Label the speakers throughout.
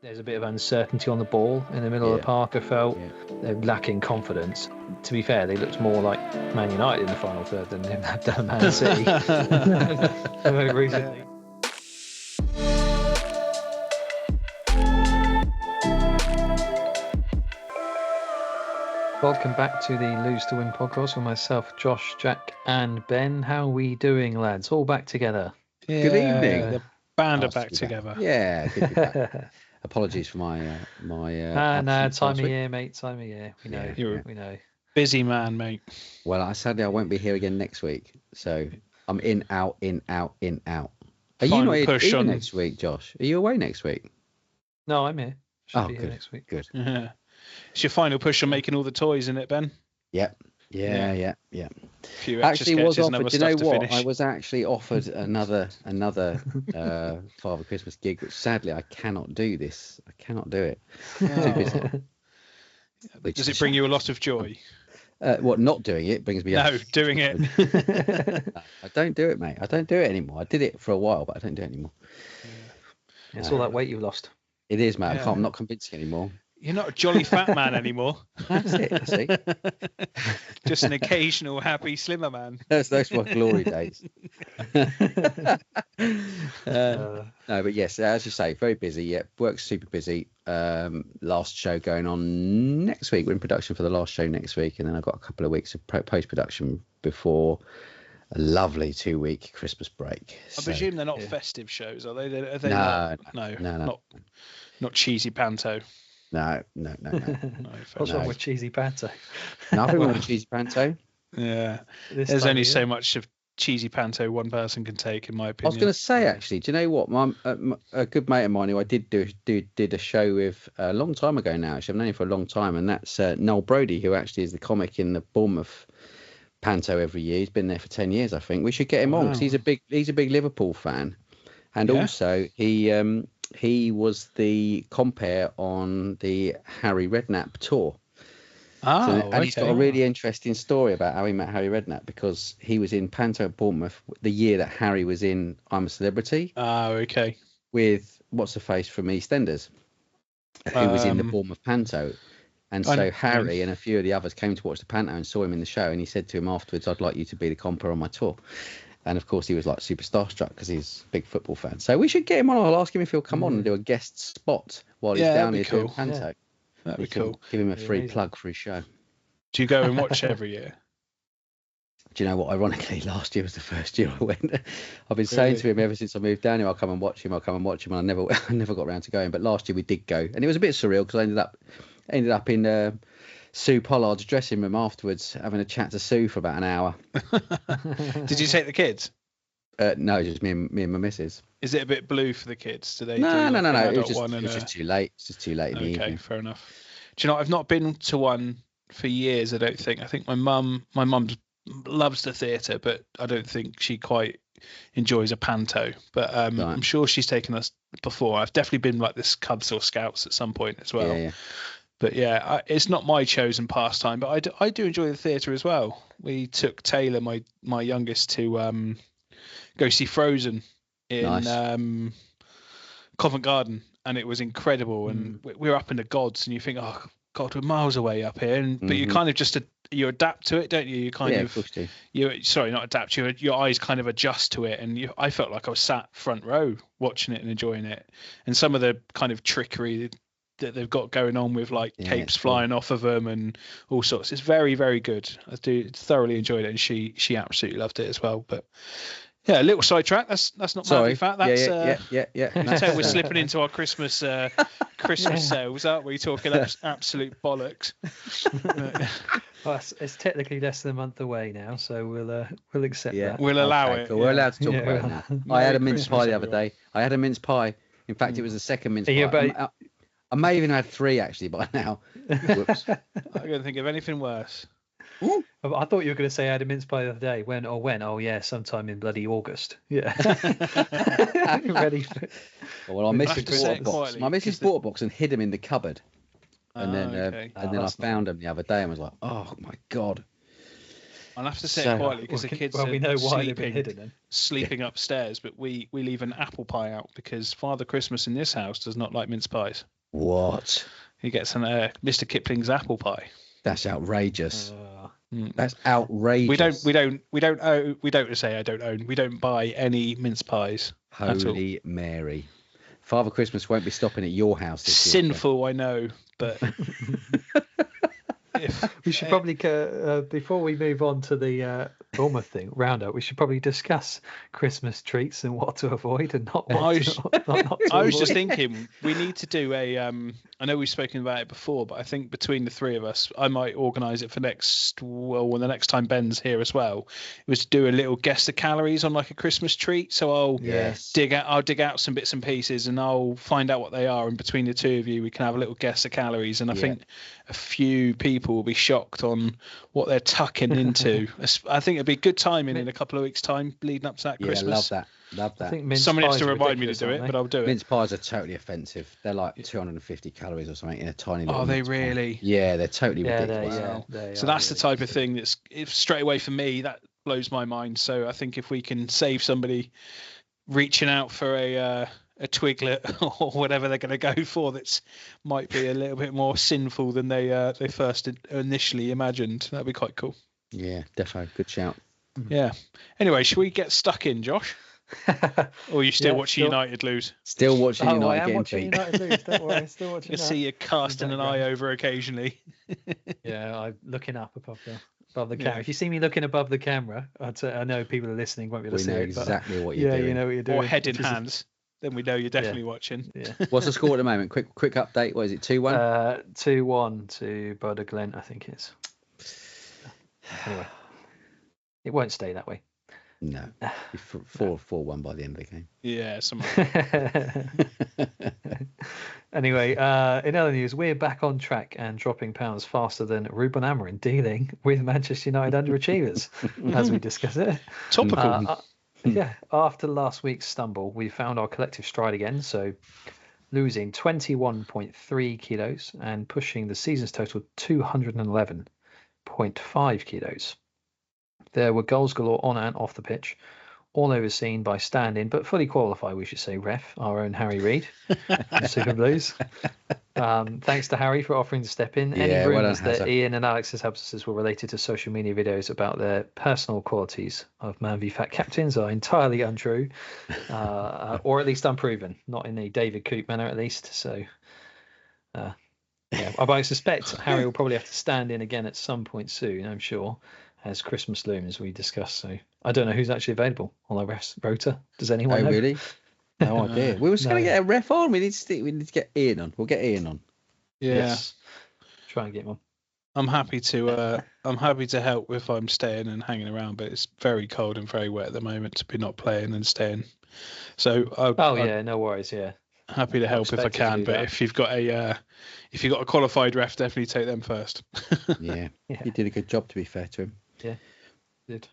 Speaker 1: There's a bit of uncertainty on the ball in the middle of the park. I felt they're lacking confidence. To be fair, they looked more like Man United in the final third than they've done Man City recently. Welcome back to the Lose to Win podcast with myself, Josh, Jack, and Ben. How are we doing, lads? All back together.
Speaker 2: Yeah, good evening.
Speaker 3: The band are back together.
Speaker 2: Yeah, good to be back. Apologies for my
Speaker 1: time of year, mate. Time of year. We know. We know.
Speaker 3: Busy man, mate.
Speaker 2: Well, sadly I won't be here again next week, so I'm in, out, in, out, in, out. Are
Speaker 3: Final
Speaker 2: you not
Speaker 3: push
Speaker 2: here
Speaker 3: on
Speaker 2: next week, Josh? Are you away next week?
Speaker 1: No, I'm here. Should be
Speaker 2: good.
Speaker 1: Here next week.
Speaker 2: Good.
Speaker 3: Yeah. It's your final push on making all the toys, isn't it, Ben?
Speaker 2: Yep. Yeah.
Speaker 3: Few
Speaker 2: Actually, was offered. Do you know what?
Speaker 3: Finish.
Speaker 2: I was actually offered another Father Christmas gig, which sadly I cannot do. I cannot do it. Too busy.
Speaker 3: Does it bring you a lot of joy?
Speaker 2: What, not doing it brings me.
Speaker 3: No, doing it.
Speaker 2: No, I don't do it, mate. I don't do it anymore. I did it for a while, but I don't do it anymore.
Speaker 1: Yeah. It's all that weight you've lost.
Speaker 2: It is, mate. I'm not convincing anymore.
Speaker 3: You're not a jolly fat man anymore.
Speaker 2: That's it, see?
Speaker 3: Just an occasional happy slimmer man.
Speaker 2: Those were glory days. No, but yes, as you say, very busy. Yeah, work's super busy. Last show going on next week. We're in production for the last show next week, and then I've got a couple of weeks of post-production before a lovely 2-week Christmas break.
Speaker 3: I presume they're not festive shows, are they? Are they
Speaker 2: No.
Speaker 3: Not cheesy panto.
Speaker 2: No.
Speaker 1: What's wrong with cheesy panto?
Speaker 2: Nothing wrong with cheesy panto.
Speaker 3: Yeah. There's only so much of cheesy panto one person can take, in my opinion.
Speaker 2: I was going to say, actually, do you know what? A good mate of mine who I did a show with a long time ago now. Actually, I've known him for a long time, and that's Noel Brody, who actually is the comic in the Bournemouth panto every year. He's been there for 10 years, I think. We should get him on because he's a big Liverpool fan, and also he was the compere on the Harry Redknapp tour. He's got a really interesting story about how he met Harry Redknapp, because he was in panto at Bournemouth the year that Harry was in I'm a Celebrity. With what's the face from EastEnders, who was in the Bournemouth panto. And so Harry and a few of the others came to watch the panto and saw him in the show, and he said to him afterwards, "I'd like you to be the compere on my tour." And of course, he was like super starstruck because he's a big football fan. So we should get him on. I'll ask him if he'll come on and do a guest spot while he's down here doing panto.
Speaker 3: That'd be cool.
Speaker 2: Give him a free plug for his show.
Speaker 3: Do you go and watch every year?
Speaker 2: Do you know what? Ironically, last year was the first year I went. I've been saying to him ever since I moved down here, I'll come and watch him. And I never got around to going. But last year we did go, and it was a bit surreal because I ended up in Sue Pollard's dressing room afterwards, having a chat to Sue for about an hour.
Speaker 3: Did you take the kids?
Speaker 2: No, just me and my missus.
Speaker 3: Is it a bit blue for the kids? Do they?
Speaker 2: No. It was just too late. It's just too late in the evening.
Speaker 3: Okay, fair enough. Do you know, I've not been to one for years. I don't think. I think my mum loves the theatre, but I don't think she quite enjoys a panto. But I'm sure she's taken us before. I've definitely been like this Cubs or Scouts at some point as well.
Speaker 2: Yeah.
Speaker 3: But yeah, it's not my chosen pastime, but I do enjoy the theatre as well. We took Taylor, my youngest, to go see Frozen in Covent Garden, and it was incredible. And we were up in the gods, and you think, oh God, we're miles away up here, but you kind of you adapt to it, don't you? You kind of not adapt. Your eyes kind of adjust to it, and I felt like I was sat front row watching it and enjoying it. And some of the kind of trickery that they've got going on with like capes flying off of them and all sorts, it's very, very good. I do thoroughly enjoyed it, and she absolutely loved it as well. But yeah, a little sidetrack. That's not madly fat. That's
Speaker 2: yeah.
Speaker 3: You can tell we're slipping into our Christmas sales, aren't we? Talking absolute bollocks.
Speaker 1: Well, it's technically less than a month away now, so we'll accept that.
Speaker 3: We'll allow it.
Speaker 2: Cool. We're allowed to talk about it now. I had a mince pie the other day. In fact, it was the second mince pie. I may even had 3 actually by now. Whoops.
Speaker 3: I don't think of anything worse.
Speaker 1: Ooh. I thought you were going to say I had a mince pie the other day. When? Oh yeah, sometime in bloody August. Yeah. Ready for...
Speaker 2: Well, I missus bought a box and hid them in the cupboard. And then I found them the other day and was like, oh my God.
Speaker 3: I'll have to say it quietly because the kids
Speaker 1: we know why they've been hidden.
Speaker 3: Sleeping upstairs, but we leave an apple pie out because Father Christmas in this house does not like mince pies.
Speaker 2: What?
Speaker 3: He gets some Mr. Kipling's apple pie.
Speaker 2: That's outrageous. That's outrageous.
Speaker 3: We don't buy any mince pies.
Speaker 2: Holy Mary. Father Christmas won't be stopping at your house this year.
Speaker 3: Sinful, I know, but
Speaker 1: we should probably before we move on to the Bournemouth thing roundup, we should probably discuss Christmas treats and what to avoid and not what
Speaker 3: I was just thinking we need to do a I know we've spoken about it before, but I think between the three of us I might organise it for when the next time Ben's here as well. It was to do a little guess the calories on like a Christmas treat. So I'll dig out some bits and pieces and I'll find out what they are, and between the two of you we can have a little guess the calories, and I think a few people will be shocked on what they're tucking into. I think it'd be good timing in a couple of weeks' time leading up to that Christmas.
Speaker 2: Love that.
Speaker 3: Someone has to remind me to do it, but I'll do it.
Speaker 2: Mince pies are totally offensive. They're like 250 calories or something in a tiny little.
Speaker 3: Are they really?
Speaker 2: Yeah, they're totally ridiculous.
Speaker 3: So that's the type of thing that's straight away for me that blows my mind. So I think if we can save somebody reaching out for a twiglet or whatever they're going to go for, that's might be a little bit more sinful than they first initially imagined, that'd be quite cool.
Speaker 2: Yeah, definitely. Good shout.
Speaker 3: Yeah. Anyway, should we get stuck in, Josh? Or are you still watching United lose?
Speaker 2: Still watching United
Speaker 1: I am
Speaker 2: game
Speaker 1: watching United lose. Don't worry, still watching.
Speaker 3: You see you casting an eye over occasionally.
Speaker 1: Yeah, I'm looking up above the camera. If you see me looking above the camera, I know people are listening, won't be able to see it.
Speaker 2: Exactly what you're doing.
Speaker 1: Yeah, you know what you're doing.
Speaker 3: Or head in hands. Then we know you're definitely watching.
Speaker 1: Yeah.
Speaker 2: What's the score at the moment? Quick update. What is it? 2-1.
Speaker 1: 2-1 to Boda Glent, I think it is. Anyway, it won't stay that way.
Speaker 2: No, 4-1 by the end of the game.
Speaker 3: Yeah,
Speaker 1: Anyway, in other news, we're back on track and dropping pounds faster than Ruben Amorim dealing with Manchester United underachievers, as we discuss it.
Speaker 3: Topical.
Speaker 1: After last week's stumble, we found our collective stride again, so losing 21.3 kilos and pushing the season's total 211.5 kilos. There were goals galore on and off the pitch, all overseen by stand-in, but fully qualified, we should say, ref, our own Harry Reid, Super Blues. Thanks to Harry for offering to step in. Any rumours that Ian and Alex's absences were related to social media videos about their personal qualities of Man v Fat captains are entirely untrue, or at least unproven, not in a David Coop manner at least. So, but I suspect Harry will probably have to stand in again at some point soon, I'm sure, as Christmas looms, we discussed. So I don't know who's actually available on our ref's rota. Does anyone know?
Speaker 2: Really? No idea. We were just going to get a ref on. We need to get Ian on. We'll get Ian on.
Speaker 3: Yeah.
Speaker 1: Yes. Try and get him on.
Speaker 3: I'm happy to help if I'm staying and hanging around, but it's very cold and very wet at the moment to be not playing and staying. So
Speaker 1: no worries. Yeah.
Speaker 3: Happy to help if I can, but if you've got a qualified ref, definitely take them first.
Speaker 2: Yeah. He did a good job, to be fair to him.
Speaker 1: Yeah, did.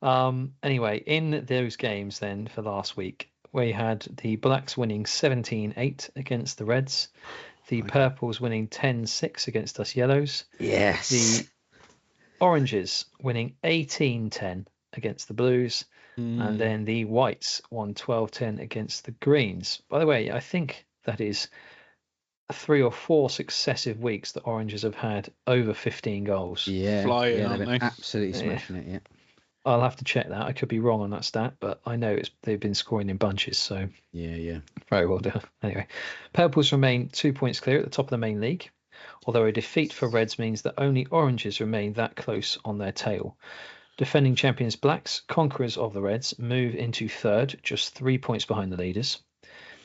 Speaker 1: Anyway, in those games then for last week, we had the Blacks winning 17-8 against the Reds, the Purples winning 10-6 against us Yellows.
Speaker 2: Yes.
Speaker 1: The Oranges winning 18-10 against the Blues. And then the Whites won 12-10 against the Greens. By the way, I think that is 3 or 4 successive weeks the Oranges have had over 15 goals.
Speaker 2: Yeah,
Speaker 3: flying,
Speaker 2: they've
Speaker 3: aren't
Speaker 2: been
Speaker 3: they?
Speaker 2: absolutely smashing it. Yeah.
Speaker 1: I'll have to check that. I could be wrong on that stat, but I know they've been scoring in bunches. So
Speaker 2: yeah,
Speaker 1: very well done. Anyway, Purples remain 2 points clear at the top of the main league, although a defeat for Reds means that only Oranges remain that close on their tail. Defending champions Blacks, conquerors of the Reds, move into third, just 3 points behind the leaders.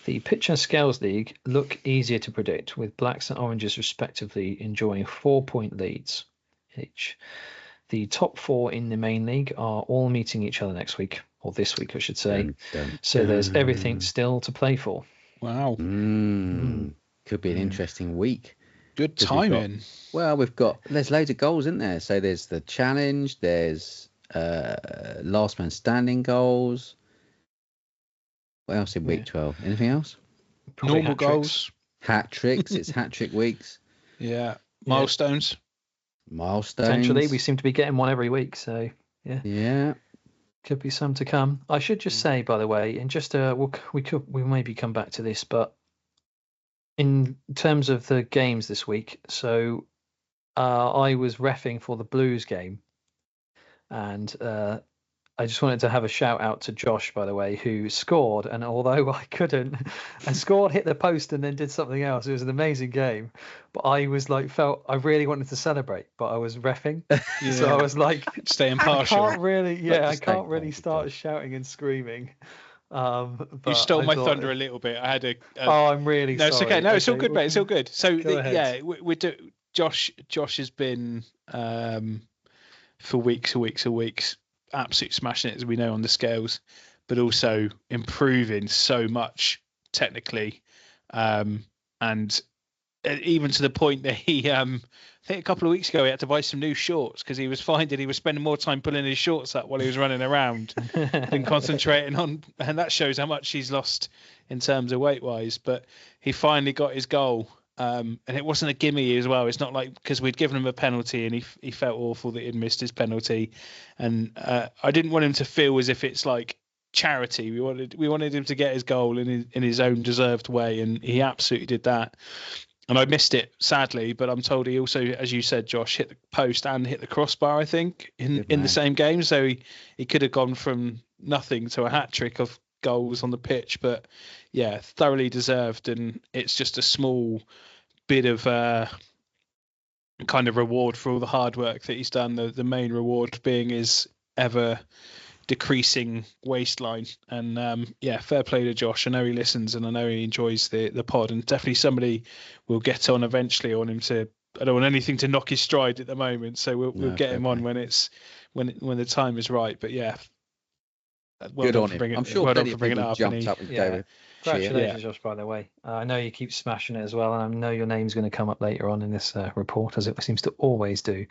Speaker 1: The Pitch and Scales League look easier to predict, with Blacks and Oranges respectively enjoying 4-point leads each. The top 4 in the main league are all meeting each other next week, or this week I should say. So there's everything still to play for.
Speaker 3: Wow.
Speaker 2: Could be an interesting week.
Speaker 3: Good timing.
Speaker 2: There's loads of goals, isn't there? So there's the challenge, there's last man standing goals. What else in week 12? Anything else?
Speaker 1: Probably
Speaker 3: Normal goals.
Speaker 2: Hat tricks. It's hat trick weeks.
Speaker 3: Yeah. Milestones.
Speaker 1: Potentially, we seem to be getting one every week. So
Speaker 2: yeah.
Speaker 1: Could be some to come. I should just say, by the way, and just we maybe come back to this, but in terms of the games this week, so I was reffing for the Blues game, and I just wanted to have a shout out to Josh, by the way, who scored. And although I couldn't, and scored, hit the post, and then did something else. It was an amazing game. But I was like, I really wanted to celebrate, but I was reffing, so I was like,
Speaker 3: stay impartial.
Speaker 1: I can't really start shouting and screening.
Speaker 3: You stole my thunder a little bit. I had a.
Speaker 1: I'm really sorry.
Speaker 3: No, it's okay. No, it's all good, mate. It's all good. So we do. Josh has been for weeks and weeks, absolutely smashing it, as we know, on the scales, but also improving so much technically, and even to the point that he, I think a couple of weeks ago, he had to buy some new shorts because he was finding he was spending more time pulling his shorts up while he was running around than concentrating on, and that shows how much he's lost in terms of weight wise. But he finally got his goal. And it wasn't a gimme as well. It's not like because we'd given him a penalty and he felt awful that he'd missed his penalty, and I didn't want him to feel as if it's like charity. We wanted him to get his goal in his own deserved way, and he absolutely did that. And I missed it sadly, but I'm told he also, as you said, Josh, hit the post and hit the crossbar, I think, in the same game. So he could have gone from nothing to a hat trick of goals on the pitch, but yeah, thoroughly deserved. And it's just a small bit of kind of reward for all the hard work that he's done. The main reward being his ever decreasing waistline. And fair play to Josh. I know he listens and I know he enjoys the pod, and definitely somebody we'll get on eventually. I want him to. I don't want anything to knock his stride at the moment, so we'll get him on when the time is right. But yeah.
Speaker 2: Good on him. I'm sure plenty of people jumped up and gave it.
Speaker 1: Congratulations, Josh, by the way. I know you keep smashing it as well, and I know your name's going to come up later on in this report, as it seems to always do.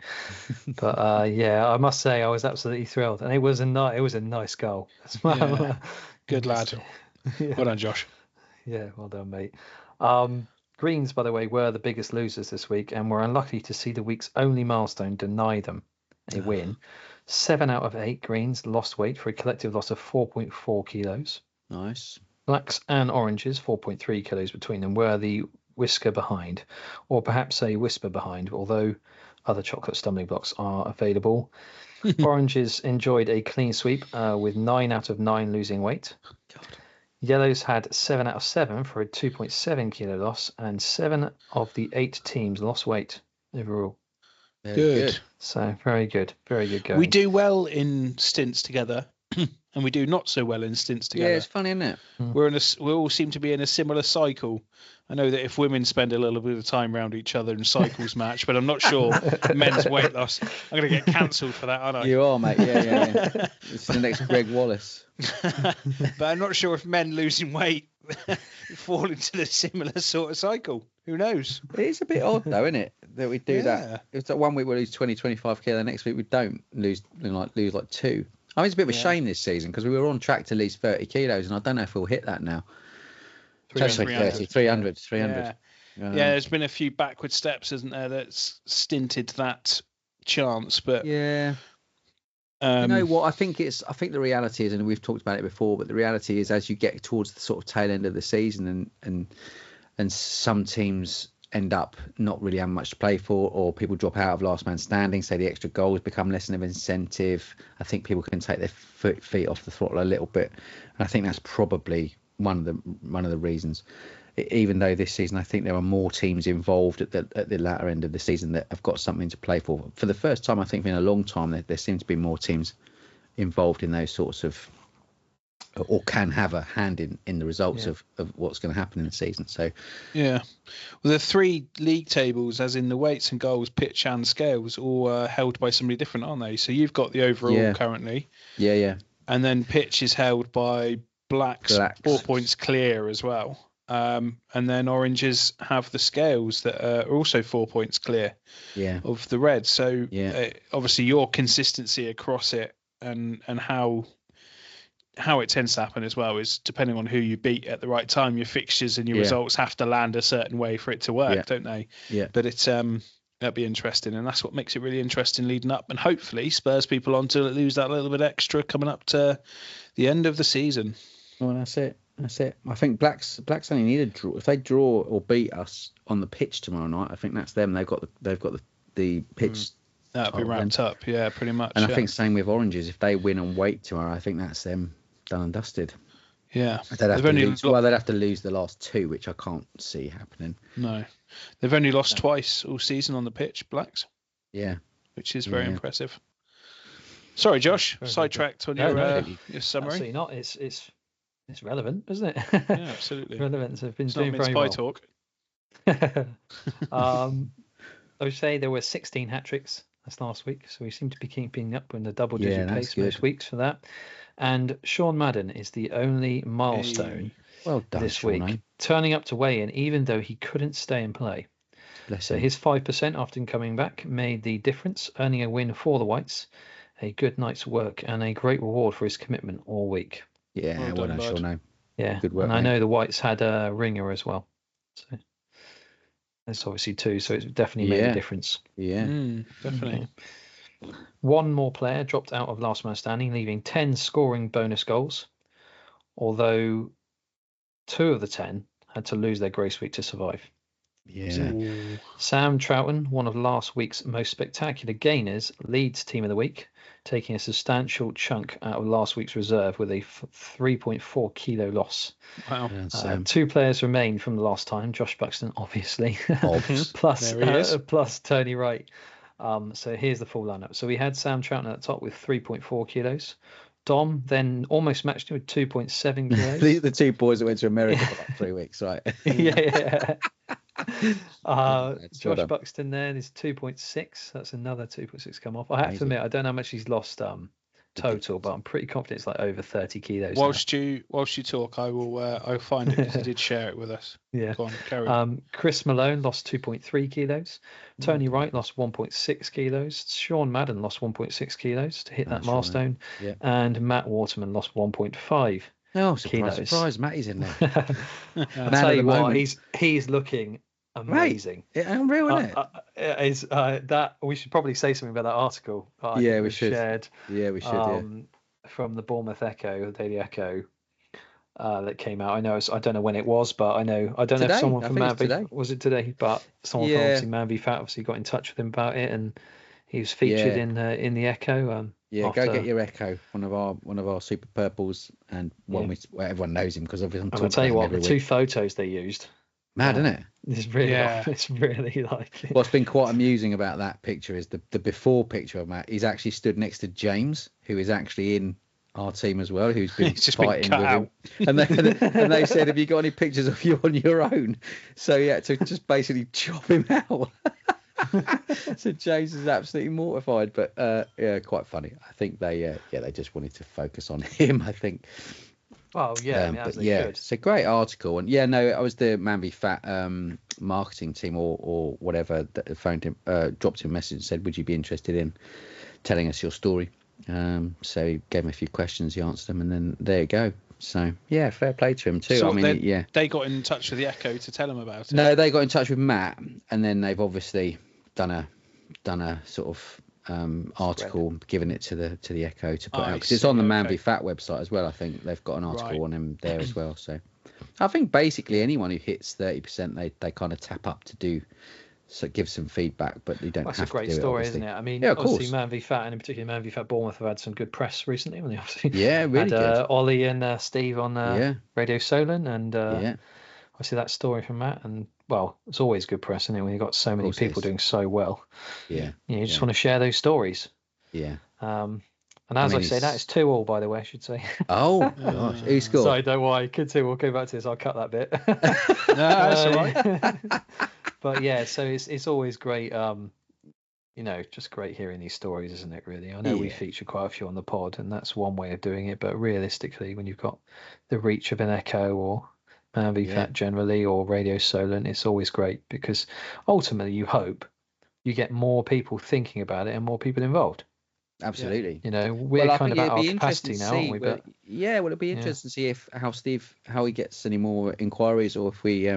Speaker 1: But I must say I was absolutely thrilled, and it was a nice goal as well.
Speaker 3: Yeah. Good lad. Well done, Josh.
Speaker 1: Yeah, well done, mate. Greens, by the way, were the biggest losers this week, and were unlucky to see the week's only milestone deny them a win. 7 out of 8 Greens lost weight for a collective loss of 4.4 kilos.
Speaker 2: Nice.
Speaker 1: Blacks and Oranges, 4.3 kilos between them, were the whisker behind, or perhaps a whisper behind, although other chocolate stumbling blocks are available. Oranges enjoyed a clean sweep with 9 out of 9 losing weight. God. Yellows had 7 out of 7 for a 2.7 kilo loss, and 7 of the 8 teams lost weight overall.
Speaker 3: Good.
Speaker 1: So very good going.
Speaker 3: We do well in stints together, and we do not so well in stints together.
Speaker 2: Yeah, it's funny, isn't it?
Speaker 3: We all seem to be in a similar cycle. I know that if women spend a little bit of time around each other and cycles match, but I'm not sure men's weight loss. I'm going to get cancelled for that, aren't I?
Speaker 2: You are, mate. Yeah. It's the next Greg Wallace.
Speaker 3: But I'm not sure if men losing weight fall into the similar sort of cycle. Who knows?
Speaker 2: It is a bit odd, though, isn't it, that we do that? It's like one week we lose 20, 25 kilo, the next week we don't lose like 2. I mean, it's a bit of a shame this season because we were on track to lose 30 kilos, and I don't know if we'll hit that now. 300.
Speaker 3: Yeah, there's been a few backward steps, isn't there, that's stinted that chance. But
Speaker 2: yeah, you know what? I think the reality is, and we've talked about it before, but the reality is as you get towards the sort of tail end of the season, and some teams end up not really having much to play for, or people drop out of last man standing, so the extra goals become less of an incentive. I think people can take their feet off the throttle a little bit, and I think that's probably one of the reasons. Even though this season I think there are more teams involved at the latter end of the season that have got something to play for. For the first time, I think in a long time, there seem to be more teams involved in those sorts of, or can have a hand in the results of what's going to happen in the season. So
Speaker 3: yeah, well, the 3 league tables, as in the weights and goals, pitch and scales, all held by somebody different, aren't they? So you've got the overall currently, and then pitch is held by blacks 4 points clear as well, and then oranges have the scales that are also 4 points clear of the red. So obviously your consistency across it and how it tends to happen as well is depending on who you beat at the right time. Your fixtures and your results have to land a certain way for it to work, don't they? But it's that'd be interesting, and that's what makes it really interesting leading up, and hopefully spurs people on to lose that little bit extra coming up to the end of the season.
Speaker 2: Well, that's it. That's it. I think Blacks only need a draw. If they draw or beat us on the pitch tomorrow night, I think that's them. They've got the pitch.
Speaker 3: That'll be wrapped up. Yeah, pretty much.
Speaker 2: And I think same with Oranges. If they win and wait tomorrow, I think that's them done and dusted.
Speaker 3: Yeah.
Speaker 2: They'd have to lose the last two, which I can't see happening.
Speaker 3: No. They've only lost twice all season on the pitch, Blacks.
Speaker 2: Yeah.
Speaker 3: Which is very impressive. Sorry, Josh. Sidetracked on your summary.
Speaker 1: Absolutely not. It's relevant, isn't it?
Speaker 3: Yeah, absolutely.
Speaker 1: Relevant. They've been
Speaker 3: It's
Speaker 1: doing
Speaker 3: not
Speaker 1: very well.
Speaker 3: talk.
Speaker 1: I would say there were 16 hat-tricks last week, so we seem to be keeping up in the double-digit pace most weeks for that. And Sean Madden is the only milestone this week, turning up to weigh-in, even though he couldn't stay and play. So his 5% after coming back made the difference, earning a win for the Whites, a good night's work, and a great reward for his commitment all week.
Speaker 2: Yeah, well done, Sean.
Speaker 1: Yeah,
Speaker 2: good work,
Speaker 1: and I know the Whites had a ringer as well. So there's obviously two, so it's definitely made a difference.
Speaker 2: Yeah,
Speaker 3: definitely.
Speaker 1: One more player dropped out of last man standing, leaving 10 scoring bonus goals, although 2 of the 10 had to lose their grace week to survive.
Speaker 2: Yeah.
Speaker 1: Sam Troughton, one of last week's most spectacular gainers, leads team of the week, taking a substantial chunk out of last week's reserve with a 3.4 kilo loss.
Speaker 3: Wow.
Speaker 1: 2 players remain from the last time. Josh Buxton, obviously, plus Tony Wright. So here's the full lineup. So we had Sam Troughton at the top with 3.4 kilos. Dom then almost matched him with 2.7 kilos.
Speaker 2: the two boys that went to America for like 3 weeks, right?
Speaker 1: Yeah. Josh Buxton then is 2.6. That's another 2.6 come off. I have to admit, I don't know how much he's lost total, but I'm pretty confident it's like over 30 kilos.
Speaker 3: Whilst you talk, I'll find it because he did share it with us.
Speaker 1: Yeah.
Speaker 3: Go on, carry on.
Speaker 1: Chris Malone lost 2.3 kilos. Tony Wright lost 1.6 kilos. Sean Madden lost 1.6 kilos to hit that milestone.
Speaker 2: Yeah.
Speaker 1: And Matt Waterman lost 1.5.
Speaker 2: Oh, surprise, Matty's in there.
Speaker 1: I'll tell you what, he's looking amazing.
Speaker 2: Right. Yeah, unreal, isn't
Speaker 1: it? That we should probably say something about that article.
Speaker 2: We should.
Speaker 1: Shared,
Speaker 2: we should.
Speaker 1: From the Bournemouth Echo, the Daily Echo, that came out. I don't know when it was, but I don't know if someone from Manby was it today, but someone from obviously Manby Fat obviously got in touch with him about it, and he was featured in the Echo.
Speaker 2: Go get your Echo, one of our super purples, and one everyone knows him because obviously
Speaker 1: I'll tell you what, the 2 photos they used.
Speaker 2: Mad, isn't it?
Speaker 1: It's really, it's really like.
Speaker 2: What's been quite amusing about that picture is the before picture of Matt. He's actually stood next to James, who is actually in our team as well, who's been fighting with him. And they said, "Have you got any pictures of you on your own?" So to just basically chop him out. So James is absolutely mortified, but quite funny. I think they just wanted to focus on him. I think.
Speaker 1: Well,
Speaker 2: it's a great article, and I was the Manby Fat marketing team or whatever that phoned him, dropped him a message and said, "Would you be interested in telling us your story?" So he gave him a few questions, he answered them, and then there you go. So fair play to him too.
Speaker 3: So they got in touch with the Echo to tell him about it.
Speaker 2: No, they got in touch with Matt, and then they've obviously done a sort of article, giving it to the Echo to put out, because it's on the Manby Fat website as well. I think they've got an article on him there as well. So I think basically anyone who hits 30%, they kind of tap up to do. So give some feedback, but you don't have to do it.
Speaker 1: That's a great story, isn't it? I mean, obviously Manby Fat, and in particular Manby Fat Bournemouth, have had some good press recently. When they obviously
Speaker 2: really
Speaker 1: had Ollie and Steve on Radio Solent, and obviously that story from Matt. And well, it's always good press, isn't it, when you've got so many people doing so well.
Speaker 2: Yeah,
Speaker 1: you just want to share those stories.
Speaker 2: Yeah.
Speaker 1: And as I say, that is 2-2, by the way, I should say.
Speaker 2: Oh, gosh. Who scored?
Speaker 1: Sorry, don't worry. Could 2, we'll go back to this. I'll cut that bit.
Speaker 3: No, that's all right.
Speaker 1: But yeah, so it's always great, just great hearing these stories, isn't it, really? I know we feature quite a few on the pod, and that's one way of doing it. But realistically, when you've got the reach of an Echo or Manby Fat generally, or Radio Solent, it's always great, because ultimately you hope you get more people thinking about it and more people involved.
Speaker 2: Absolutely.
Speaker 1: We're kind of at our capacity now, aren't we? But
Speaker 2: it'd be interesting to see how he gets any more inquiries, or if we,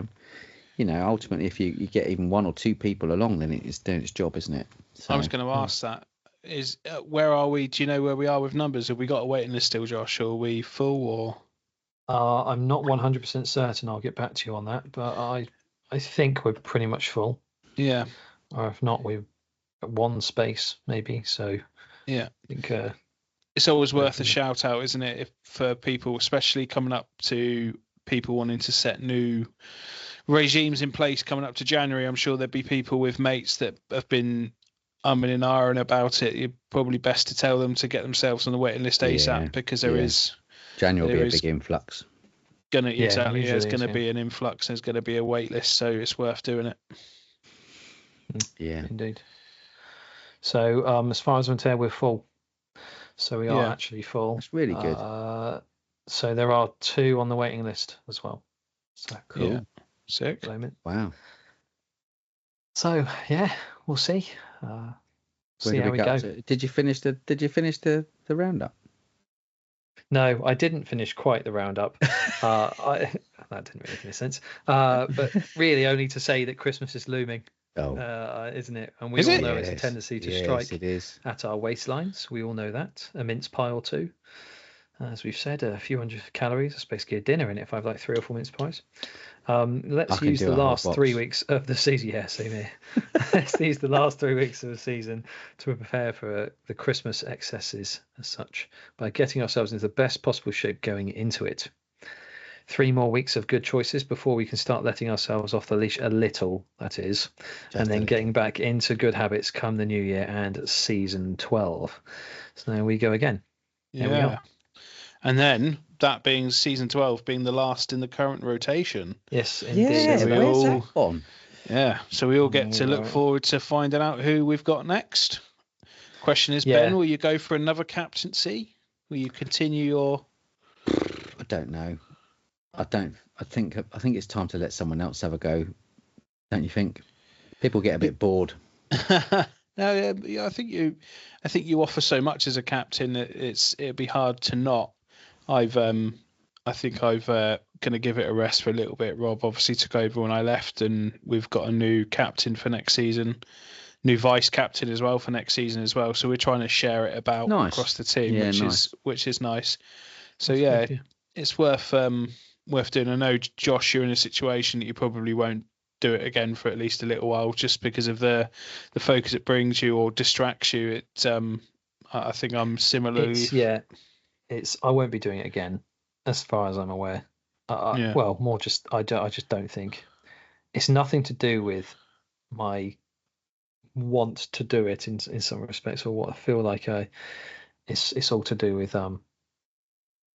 Speaker 2: ultimately if you get even 1 or 2 people along, then it's doing its job, isn't it? So,
Speaker 3: I was going to ask that. Is where are we? Do you know where we are with numbers? Have we got a waiting list still, Josh, or are we full? Or
Speaker 1: I'm not 100% certain. I'll get back to you on that, but I think we're pretty much full.
Speaker 3: Yeah.
Speaker 1: Or if not, we've got one space maybe. So
Speaker 3: yeah,
Speaker 1: I think
Speaker 3: it's always worth a shout out, isn't it? If for people, especially coming up to people wanting to set new regimes in place coming up to January, I'm sure there'd be people with mates that have been umming and ahhing about it. You're probably best to tell them to get themselves on the waiting list ASAP, because there is
Speaker 2: January will be a big influx.
Speaker 3: Exactly, there's going to be an influx. There's going to be a wait list, so it's worth doing it.
Speaker 2: Yeah,
Speaker 1: indeed. So as far as I'm aware, we're full. So we are actually full.
Speaker 2: That's really good.
Speaker 1: So there are 2 on the waiting list as well. So
Speaker 2: cool.
Speaker 3: Yeah. Sick.
Speaker 2: Wow.
Speaker 1: So yeah, we'll see. See how we go.
Speaker 2: Did you finish the roundup?
Speaker 1: No, I didn't finish quite the roundup. That didn't really make any sense. But really, only to say that Christmas is looming. Isn't it? And we all know it's a tendency to strike at our waistlines. We all know that. A mince pie or 2. As we've said, a few hundred calories. It's basically a dinner in it if I have like 3 or 4 mince pies. Let's use the last 3 weeks of the season. Yeah, same here. Let's use the last 3 weeks of the season to prepare for the Christmas excesses as such by getting ourselves into the best possible shape going into it. 3 more weeks of good choices before we can start letting ourselves off the leash a little, that is, and then getting back into good habits come the new year and season 12. So there we go again.
Speaker 3: There we go. And then that being season 12 being the last in the current rotation.
Speaker 1: Yes, indeed.
Speaker 2: Yeah, so where's that on?
Speaker 3: Yeah, so we all get to look forward to finding out who we've got next. Question is, Ben, will you go for another captaincy? Will you continue your...
Speaker 2: I don't know. I think it's time to let someone else have a go. Don't you think? People get a bit bored.
Speaker 3: No, I think you offer so much as a captain that it'd be hard to not. I think I've going to give it a rest for a little bit. Rob obviously took over when I left, and we've got a new captain for next season, new vice captain as well for next season as well. So we're trying to share it about across the team, which is nice. So it's worth doing. I know, Josh, you're in a situation that you probably won't do it again for at least a little while, just because of the focus it brings you or distracts you. I think I'm similarly.
Speaker 1: I won't be doing it again, as far as I'm aware. Well, more just I just don't think it's nothing to do with my want to do it in some respects, or what I feel like. It's all to do with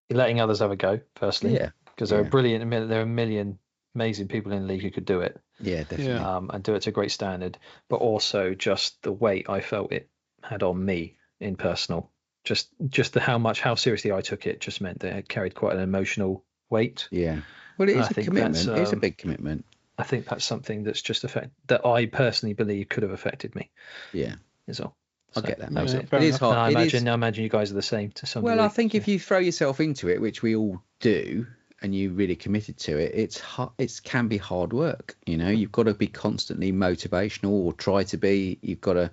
Speaker 1: letting others have a go. Firstly, because there are there are a million amazing people in the league who could do it.
Speaker 2: Yeah, definitely.
Speaker 1: And do it to a great standard, but also just the weight I felt it had on me in personal. Just how seriously I took it just meant that it carried quite an emotional weight.
Speaker 2: Yeah. Well, it is a commitment. It's a big commitment.
Speaker 1: I think that's something that's just that I personally believe could have affected me.
Speaker 2: Yeah.
Speaker 1: Is all.
Speaker 2: I get that.
Speaker 1: It is hard. I imagine you guys are the same to some degree.
Speaker 2: Well, I think if you throw yourself into it, which we all do, and you're really committed to it, it can be hard work. You've got to be constantly motivational, or try to be. You've got to,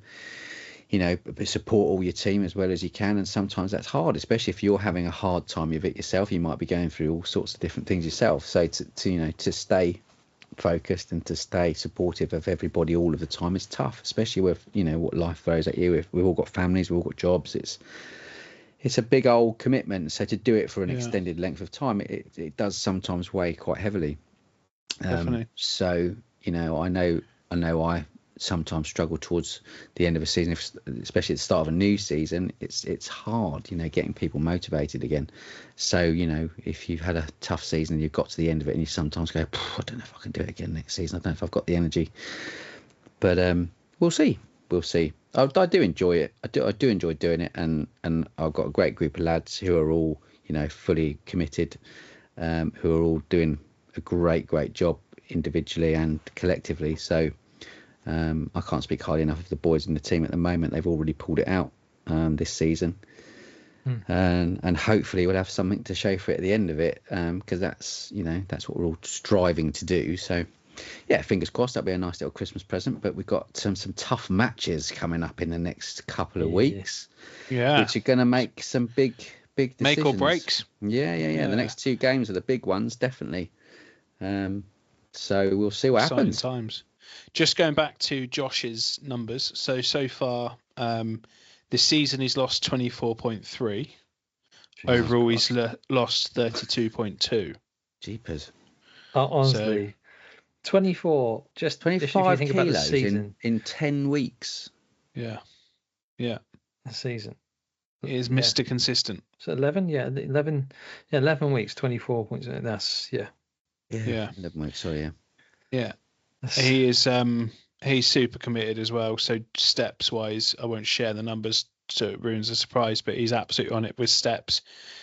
Speaker 2: support all your team as well as you can, and sometimes that's hard, especially if you're having a hard time with it yourself. You might be going through all sorts of different things yourself. So to stay focused and to stay supportive of everybody all of the time is tough, especially with what life throws at you. We've all got families, we've all got jobs. It's a big old commitment. So to do it for an extended length of time, it does sometimes weigh quite heavily.
Speaker 3: Definitely.
Speaker 2: So I know I sometimes struggle towards the end of a season, especially at the start of a new season. It's hard, getting people motivated again. So if you've had a tough season and you've got to the end of it, and you sometimes go, I don't know if I can do it again next season. I don't know if I've got the energy. But we'll see. I do enjoy it. I do enjoy doing it, and I've got a great group of lads who are all fully committed, who are all doing a great job individually and collectively. So I can't speak highly enough of the boys in the team at the moment. They've already pulled it out this season, and hopefully we'll have something to show for it at the end of it, because that's what we're all striving to do. So yeah, fingers crossed, that'll be a nice little Christmas present. But we've got some tough matches coming up in the next couple of weeks, which are going to make some big big decisions.
Speaker 3: Make or breaks.
Speaker 2: Yeah. The next 2 games are the big ones, definitely. So we'll see what happens.
Speaker 3: Times. Just going back to Josh's numbers. So far, this season he's lost 24.3. Overall, he's lost 32.2.
Speaker 2: Jeepers.
Speaker 1: Honestly, 24. Just
Speaker 2: 25
Speaker 1: if you think about the season
Speaker 2: in 10 weeks.
Speaker 3: Yeah.
Speaker 1: The season.
Speaker 3: He is Mr. Consistent.
Speaker 1: So 11, 11 weeks, 24 points. That's
Speaker 2: Yeah. 11 weeks. Sorry,
Speaker 3: yeah. He is. He's super committed as well. So steps wise, I won't share the numbers so it ruins the surprise. But he's absolutely on it with steps.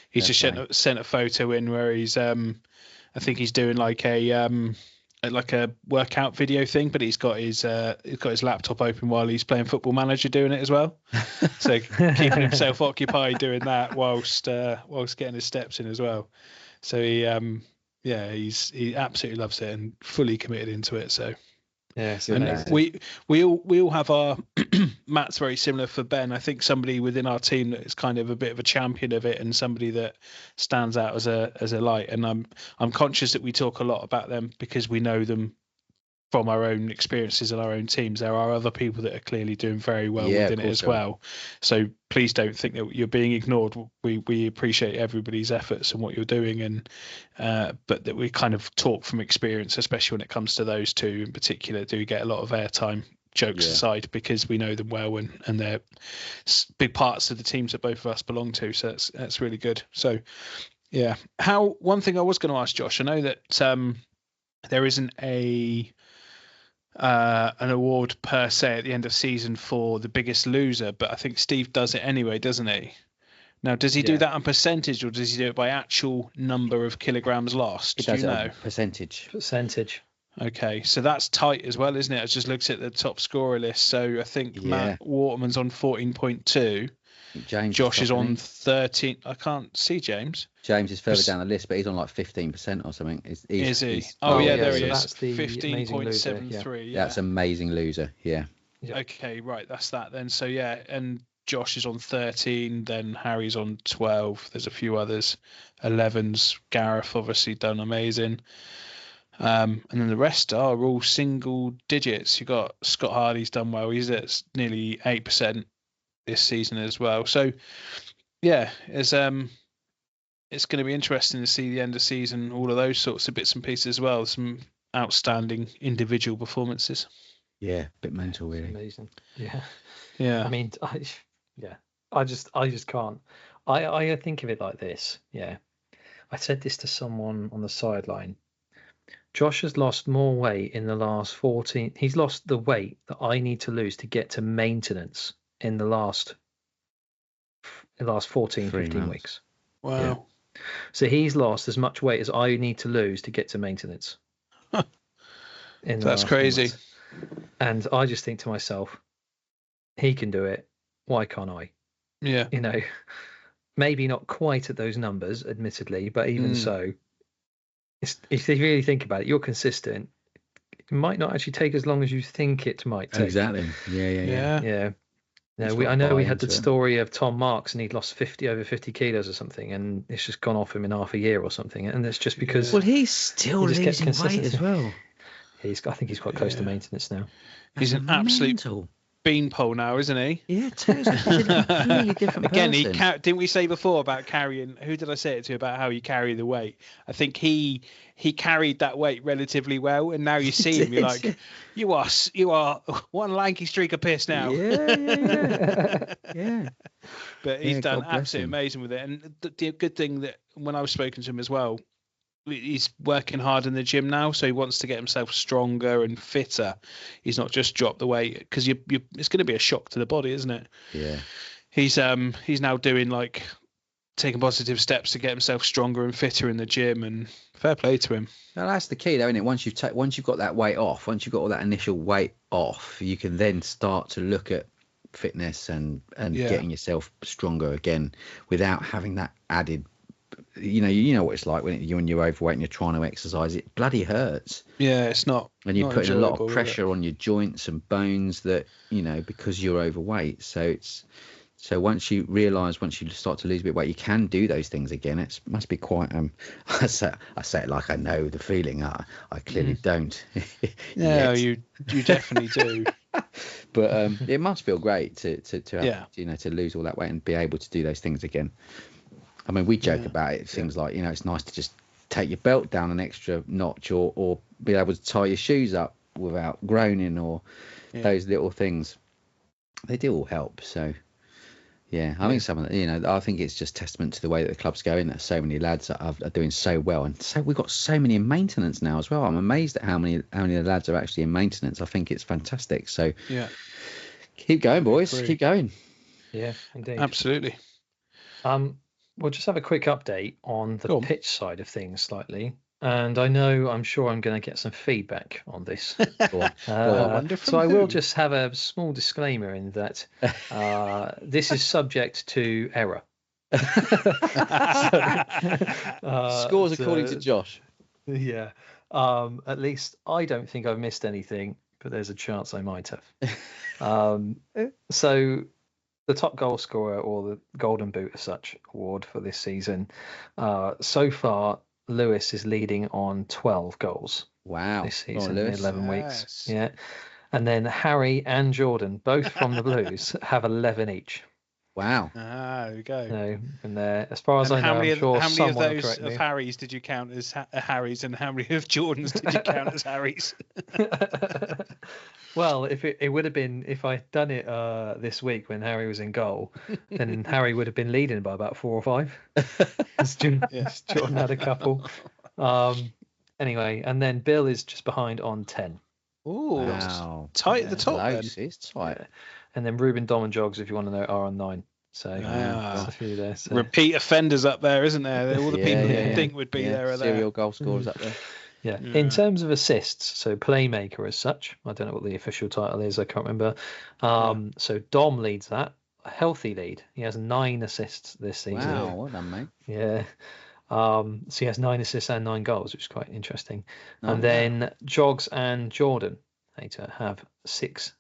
Speaker 3: He's just sent a photo in where he's. I think he's doing like a workout video thing, but he's got his laptop open while he's playing Football Manager doing it as well. So keeping himself occupied doing that whilst getting his steps in as well. So he absolutely loves it and fully committed into it. So
Speaker 1: yeah,
Speaker 3: and we all have our Matt's very similar for Ben. I think somebody within our team that is kind of a bit of a champion of it and somebody that stands out as a light. And I'm conscious that we talk a lot about them because we know them from our own experiences and our own teams. There are other people that are clearly doing very well within it as well. So please don't think that you're being ignored. We appreciate everybody's efforts and what you're doing, and but that we kind of talk from experience, especially when it comes to those two in particular. Do get a lot of airtime, jokes aside, because we know them well and they're big parts of the teams that both of us belong to. So that's really good. So yeah, one thing I was going to ask Josh, I know that there isn't an award per se at the end of season for the biggest loser, but I think Steve does it anyway, doesn't he? Now, does he do that on percentage, or does he do it by actual number of kilograms lost?
Speaker 2: He does it on percentage.
Speaker 3: Okay, so that's tight as well, isn't it? I just looked at the top scorer list. So I think Matt Waterman's on 14.2. Josh is on 13. I can't see James.
Speaker 2: James is further down the list, but he's on like 15% or something.
Speaker 3: Is he? There he is.
Speaker 1: That's the
Speaker 3: 15.73.
Speaker 2: That's amazing loser. Yeah.
Speaker 3: Okay, right. That's that then. So and Josh is on 13. Then Harry's on 12. There's a few others. 11's Gareth obviously done amazing. And then the rest are all single digits. You got Scott Hardy's done well. He's at nearly 8%. This season as well. So it's going to be interesting to see the end of season, all of those sorts of bits and pieces as well. Some outstanding individual performances.
Speaker 2: Yeah, a bit mental, really.
Speaker 1: Amazing. Yeah.
Speaker 2: Yeah.
Speaker 1: I mean, I just can't. I think of it like this. Yeah. I said this to someone on the sideline. Josh has lost more weight in the last 14. He's lost the weight that I need to lose to get to maintenance in the last 14, 15 weeks.
Speaker 3: Wow. Yeah.
Speaker 1: So he's lost as much weight as I need to lose to get to maintenance.
Speaker 3: That's crazy.
Speaker 1: And I just think to myself, he can do it. Why can't I?
Speaker 3: Yeah.
Speaker 1: Maybe not quite at those numbers, admittedly, but even so, if you really think about it, you're consistent. It might not actually take as long as you think it might take.
Speaker 2: Exactly. Yeah.
Speaker 1: No, I know we had the story of Tom Marks and he'd lost over 50 kilos or something, and it's just gone off him in half a year or something. And it's just because
Speaker 2: he's still losing weight as well.
Speaker 1: I think he's quite close to maintenance now.
Speaker 3: He's an absolute beanpole now, isn't he?
Speaker 2: Yeah, totally. He's a completely different
Speaker 3: Again,
Speaker 2: person.
Speaker 3: Didn't we say before about carrying? Who did I say it to about how you carry the weight? I think he carried that weight relatively well, and now you see him, you're like, you are one lanky streak of piss now.
Speaker 2: Yeah.
Speaker 3: But he's done absolutely amazing with it, and the good thing that when I was spoken to him as well, he's working hard in the gym now, so he wants to get himself stronger and fitter. He's not just dropped the weight, because it's going to be a shock to the body, isn't it?
Speaker 2: Yeah.
Speaker 3: He's now doing taking positive steps to get himself stronger and fitter in the gym, and fair play to him.
Speaker 2: Now that's the key, though, isn't it? Once you've got that weight off, once you've got all that initial weight off, you can then start to look at fitness and getting yourself stronger again without having that added. You know what it's like when you're overweight and you're trying to exercise. It bloody hurts.
Speaker 3: Yeah, it's not.
Speaker 2: And you're putting a lot of pressure on your joints and bones that because you're overweight. So it's So once you start to lose a bit of weight, you can do those things again. It must be quite. I say it like I know the feeling. I clearly don't.
Speaker 3: No, you definitely do.
Speaker 2: But it must feel great to have, to lose all that weight and be able to do those things again. I mean, we joke about it. Things like, it's nice to just take your belt down an extra notch, or be able to tie your shoes up without groaning, or those little things. They do all help. So. Yeah, I think some of I think it's just testament to the way that the club's going. That so many lads are doing so well, and so we've got so many in maintenance now as well. I'm amazed at how many of the lads are actually in maintenance. I think it's fantastic. So keep going, boys. Keep going.
Speaker 1: Yeah, indeed.
Speaker 3: Absolutely.
Speaker 1: We'll just have a quick update on the pitch side of things slightly. And I'm sure I'm going to get some feedback on this. So I will just have a small disclaimer in that this is subject to error.
Speaker 2: Scores according to Josh.
Speaker 1: Yeah. At least I don't think I've missed anything, but there's a chance I might have. So the top goal scorer, or the Golden Boot as such award for this season, so far, Lewis is leading on 12 goals.
Speaker 2: Wow.
Speaker 1: This season, in 11 weeks. Yeah. And then Harry and Jordan, both from the Blues, have 11 each.
Speaker 2: Wow.
Speaker 3: There we go.
Speaker 1: So, and as far as I know, I'm sure someone will correct me.
Speaker 3: How many of those of Harry's did you count as Harry's, and how many of Jordan's did you count as Harry's?
Speaker 1: Well, if it would have been, if I'd done it this week when Harry was in goal, then Harry would have been leading by about 4 or 5. Jordan had a couple. Anyway, and then Bill is just behind on 10.
Speaker 3: Ooh,
Speaker 2: wow.
Speaker 3: Tight at the top.
Speaker 2: Close. It's tight.
Speaker 1: Yeah. And then Ruben, Dom, and Jogs, if you want to know, are on 9. So there's a few there. So.
Speaker 3: Repeat offenders up there, isn't there? All the people you think would be there are there.
Speaker 2: Serial goal scorers up there.
Speaker 1: Yeah. In terms of assists, so playmaker as such, I don't know what the official title is, I can't remember. So Dom leads that, a healthy lead. He has 9 assists this season.
Speaker 2: Wow, well done, mate.
Speaker 1: Yeah. So he has 9 assists and 9 goals, which is quite interesting. And then Jogs and Jordan later have 6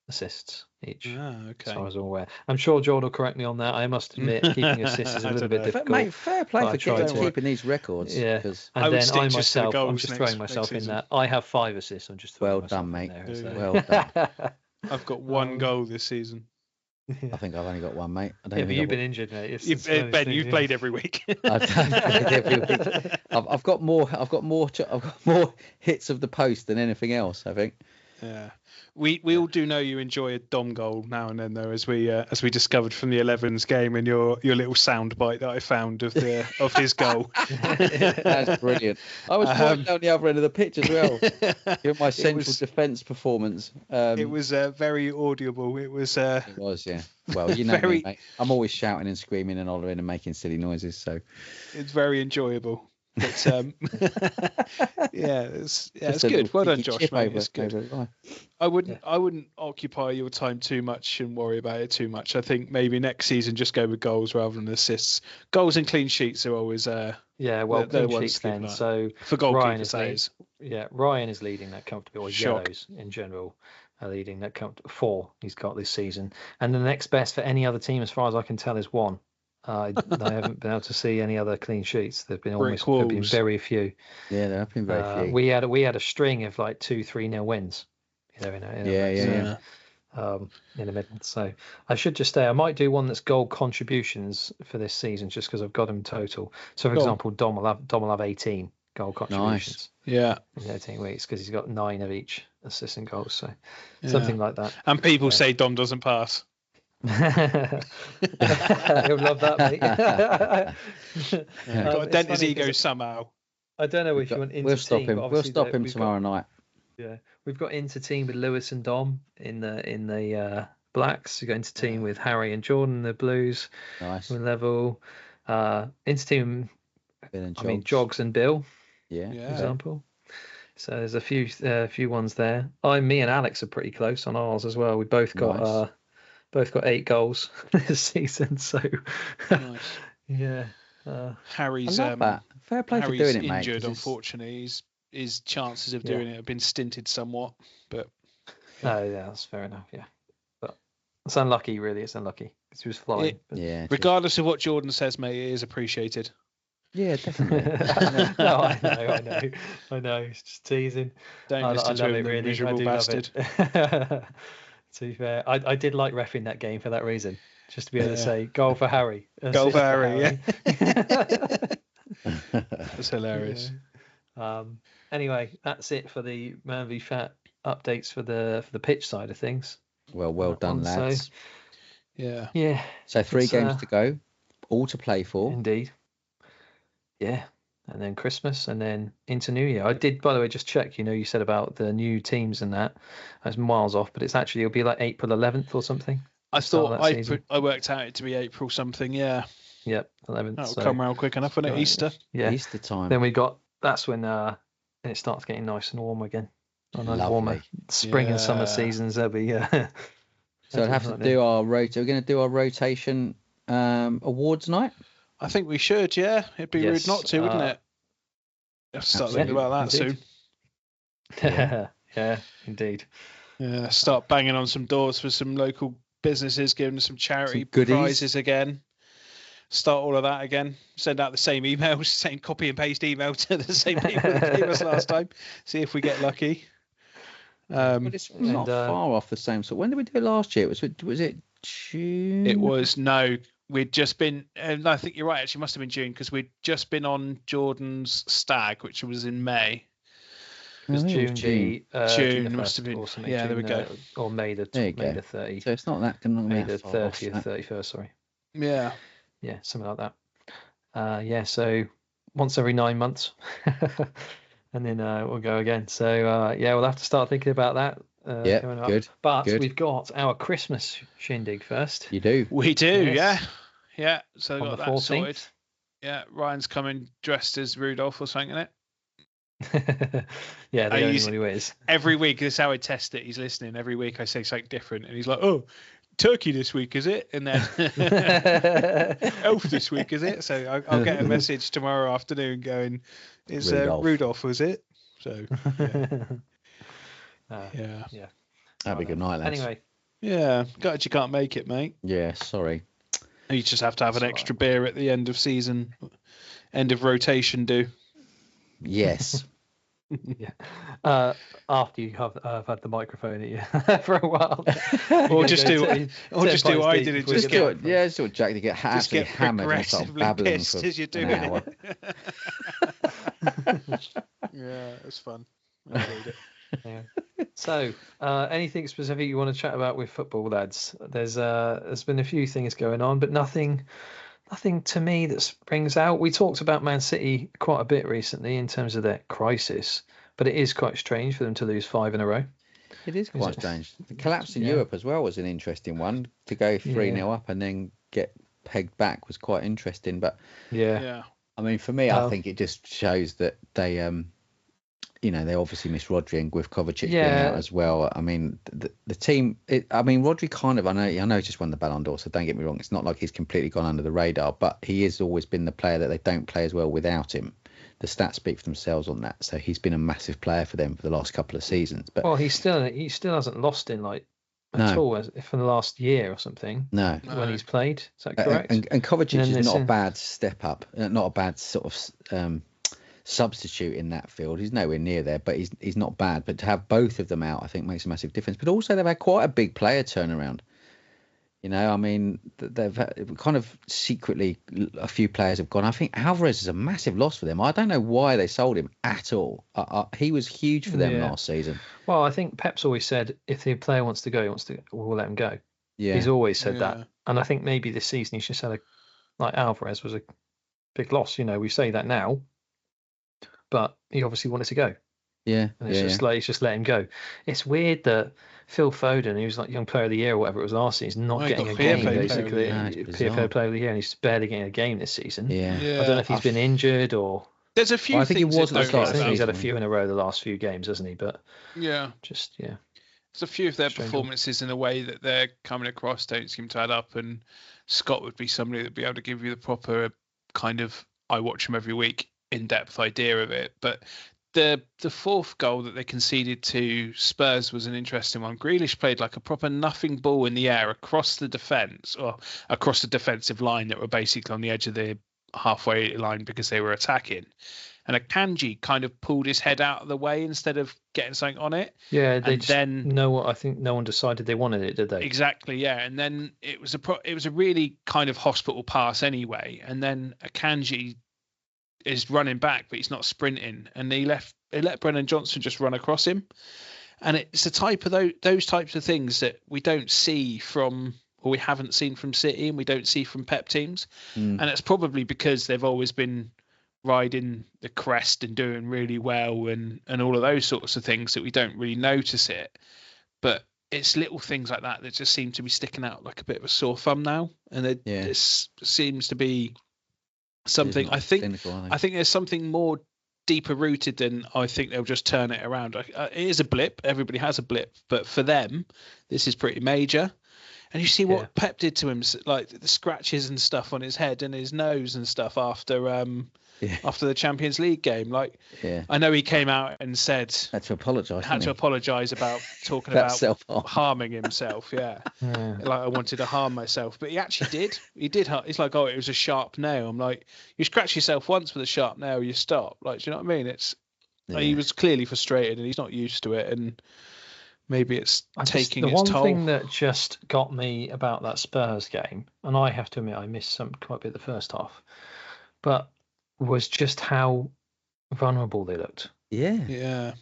Speaker 1: assists each.
Speaker 3: Okay.
Speaker 1: So I was aware. I'm sure Jordan will correct me on that. I must admit, keeping assists is a little bit difficult.
Speaker 2: Mate, fair play for keeping these records.
Speaker 1: Yeah. And then I myself, I'm just throwing myself in that. I have 5 assists. I'm just throwing myself in there.
Speaker 2: Well done.
Speaker 3: I've got 1 goal this season.
Speaker 2: I think I've only got 1, mate.
Speaker 1: But you've been injured, mate.
Speaker 3: Ben, you've played every week.
Speaker 2: I've played every week. I've got more hits of the post than anything else, I think.
Speaker 3: Yeah, we all do know you enjoy a Dom goal now and then, though, as we discovered from the 11s game and your little sound bite that I found of his goal.
Speaker 2: That's brilliant. I was right down the other end of the pitch as well. Given my central defence performance,
Speaker 3: it was very audible. It was,
Speaker 2: yeah. Well, you know me, mate. I'm always shouting and screaming and hollering and making silly noises, so
Speaker 3: it's very enjoyable. But it's good. Well done, Josh, mate. It's good. I wouldn't occupy your time too much and worry about it too much. I think maybe next season just go with goals rather than assists. Goals and clean sheets are always
Speaker 1: clean sheets then. So
Speaker 3: for goalkeepers,
Speaker 1: Ryan is leading that comfortably, or Yellows in general are leading that comfortably. 4 he's got this season, and the next best for any other team, as far as I can tell, is 1. I haven't been able to see any other clean sheets. There've been very few.
Speaker 2: Yeah, there have been very few.
Speaker 1: We had a string of like 2-3-0 wins. In the middle. So I should just say I might do one that's goal contributions for this season, just because I've got them total. So for example, Dom will have 18 goal contributions.
Speaker 3: Nice. Yeah.
Speaker 1: In 18 weeks, because he's got 9 of each assist and goals. So something like that.
Speaker 3: And people say Dom doesn't pass.
Speaker 1: He'll love that, mate.
Speaker 3: Got to dent his ego somehow.
Speaker 1: I don't know if you want
Speaker 2: We'll stop him. We'll stop him tomorrow night.
Speaker 1: Yeah, we've got inter team with Lewis and Dom in the Blacks. We got inter team with Harry and Jordan in the Blues.
Speaker 2: Nice.
Speaker 1: Level. Inter team. Jogs and Bill.
Speaker 2: Yeah.
Speaker 1: For example. So there's a few ones there. Me and Alex are pretty close on ours as well. We both got. Both got 8 goals this season, so
Speaker 3: nice.
Speaker 1: Yeah.
Speaker 3: Harry's
Speaker 2: fair play
Speaker 3: Harry's
Speaker 2: for doing it, mate.
Speaker 3: Injured, unfortunately. His chances of doing it have been stinted somewhat, but
Speaker 1: yeah, that's fair enough. Yeah, but It's unlucky, really. It's unlucky because he was flying.
Speaker 2: Yeah.
Speaker 3: Regardless of what Jordan says, mate, it is appreciated.
Speaker 2: Yeah, definitely.
Speaker 1: No, I know. It's just teasing.
Speaker 3: Don't listen to him, the miserable bastard.
Speaker 1: To be fair, I did like reffing that game for that reason. Just to be able to say, goal for Harry.
Speaker 3: Goal for Harry,
Speaker 1: yeah.
Speaker 3: That's hilarious.
Speaker 1: Yeah. Anyway, that's it for the Man v Fat updates for the pitch side of things.
Speaker 2: Well done, lads.
Speaker 1: So,
Speaker 3: yeah.
Speaker 2: So 3 games to go, all to play for.
Speaker 1: Indeed. Yeah. And then Christmas and then into New Year. I did, by the way, just check, you said about the new teams and that. That's miles off, but it'll be like April 11th or something.
Speaker 3: I thought I worked out it to be April something, yeah.
Speaker 1: Yep, 11th.
Speaker 3: That'll come around quick enough, won't it? Easter.
Speaker 2: Yeah. Easter time.
Speaker 1: Then that's when it starts getting nice and warm again. On those warmer spring and summer seasons, there'll be
Speaker 2: So I'd have to do our we're going to do our rotation awards night.
Speaker 3: I think we should, yeah. It'd be rude not to, wouldn't it? Have to start thinking about that soon.
Speaker 1: Yeah, indeed.
Speaker 3: Yeah, start banging on some doors for some local businesses, giving them some charity prizes again. Start all of that again. Send out the same emails, same copy and paste email to the same people that gave us last time. See if we get lucky.
Speaker 2: But it's not far off the same sort. When did we do it last year? Was it June?
Speaker 3: It was we'd just been, and I think you're right. Actually, must have been June because we'd just been on Jordan's stag, which was in May.
Speaker 1: It was June.
Speaker 3: June must have been. Yeah, there we go.
Speaker 1: Or May the 30th.
Speaker 2: So it's not that.
Speaker 1: May the 30th, 31st. Sorry.
Speaker 3: Yeah.
Speaker 1: Yeah, something like that. So once every 9 months, and then we'll go again. So we'll have to start thinking about that.
Speaker 2: Good.
Speaker 1: But we've got our Christmas shindig first.
Speaker 2: You do.
Speaker 3: We do. Yes. Yeah. So
Speaker 1: on
Speaker 3: got
Speaker 1: the
Speaker 3: that
Speaker 1: 14th.
Speaker 3: Sorted. Yeah, Ryan's coming dressed as Rudolph or something, isn't it?
Speaker 1: Yeah, the only one who is.
Speaker 3: Every week, this is how I test it. He's listening. Every week I say something different, and he's like, "Oh, turkey this week, is it?" And then elf this week, is it? So I'll get a message tomorrow afternoon going, "Is Rudolph, was it?" So yeah.
Speaker 2: That'd be a good night, lads.
Speaker 1: Anyway.
Speaker 3: Yeah, glad you can't make it, mate.
Speaker 2: Yeah, sorry.
Speaker 3: You just have to have an extra beer at the end of season, end of rotation. Do.
Speaker 2: Yes.
Speaker 1: Yeah. After you have had the microphone at you for a while,
Speaker 3: or just do what I did.
Speaker 2: Just get Jack to get absolutely hammered and start babbling
Speaker 3: pissed as you're doing it. Yeah, it was fun. I enjoyed it.
Speaker 1: Yeah. So, anything specific you want to chat about with football, lads? There's been a few things going on, but nothing to me that springs out. We talked about Man City quite a bit recently in terms of their crisis, but it is quite strange for them to lose 5 in a row.
Speaker 2: It is quite strange. The collapse in Europe as well was an interesting one. To go 3-0 up and then get pegged back was quite interesting. But
Speaker 3: yeah.
Speaker 2: I mean, for me, I think it just shows that they, they obviously missed Rodri and with Kovacic being out as well. I mean, the team. Rodri kind of. I know he just won the Ballon d'Or, so don't get me wrong. It's not like he's completely gone under the radar, but he has always been the player that they don't play as well without him. The stats speak for themselves on that. So he's been a massive player for them for the last couple of seasons. But
Speaker 1: he still hasn't lost in at all for the last year or something.
Speaker 2: No,
Speaker 1: when he's played. Is that correct?
Speaker 2: And Kovacic is not a bad step up, not a bad sort of substitute in that field. He's nowhere near there, but he's not bad. But to have both of them out, I think makes a massive difference. But also they've had quite a big player turnaround. They've kind of secretly, a few players have gone. I think Alvarez is a massive loss for them. I don't know why they sold him at all. He was huge for them last season.
Speaker 1: Well, I think Pep's always said if the player wants to go, we'll let him go. Yeah, he's always said that. And I think maybe this season he's just had Alvarez was a big loss. We say that now, but he obviously wanted to go.
Speaker 2: Yeah,
Speaker 1: and it's just let him go. It's weird that Phil Foden, who was Young Player of the Year or whatever it was last season, is not getting a game basically. PFA Player of the Year, and he's barely getting a game this season.
Speaker 2: Yeah.
Speaker 1: I don't know if he's been injured or.
Speaker 3: There's a few.
Speaker 2: I think he wasn't the start.
Speaker 1: He's had a few in a row the last few games, hasn't he? But
Speaker 3: there's a few of their performances in the way that they're coming across don't seem to add up. And Scott would be somebody that'd be able to give you the proper kind of I watch him every week in-depth idea of it, but the fourth goal that they conceded to Spurs was an interesting one. Grealish played like a proper nothing ball in the air across the defence, or across the defensive line that were basically on the edge of the halfway line because they were attacking. And Akanji kind of pulled his head out of the way instead of getting something on it.
Speaker 1: Yeah, I think no one decided they wanted it, did they?
Speaker 3: Exactly, yeah. And then it was a really kind of hospital pass anyway. And then Akanji is running back, but he's not sprinting, and they let Brennan Johnson just run across him. And it's the type of those types of things that we don't see from, or we haven't seen from City, and we don't see from Pep teams. And it's probably because they've always been riding the crest and doing really well and all of those sorts of things that we don't really notice it. But it's little things like that that just seem to be sticking out like a bit of a sore thumb now. And this seems to be something. I think there's something more deeper rooted than I think they'll just turn it around. It is a blip. Everybody has a blip. But for them, this is pretty major. And you see what Pep did to him, like the scratches and stuff on his head and his nose and stuff after the Champions League game. Like, I know he came out and said
Speaker 2: had to apologise
Speaker 3: about talking about harming himself. Like I wanted to harm myself, but he actually did. He did. It's like, oh, it was a sharp nail. I'm like, you scratch yourself once with a sharp nail, you stop. Like, do you know what I mean? It's he was clearly frustrated and he's not used to it, and maybe it's taking its toll.
Speaker 1: The one thing that just got me about that Spurs game, and I have to admit I missed quite a bit of the first half, but was just how vulnerable they looked.
Speaker 3: Purely,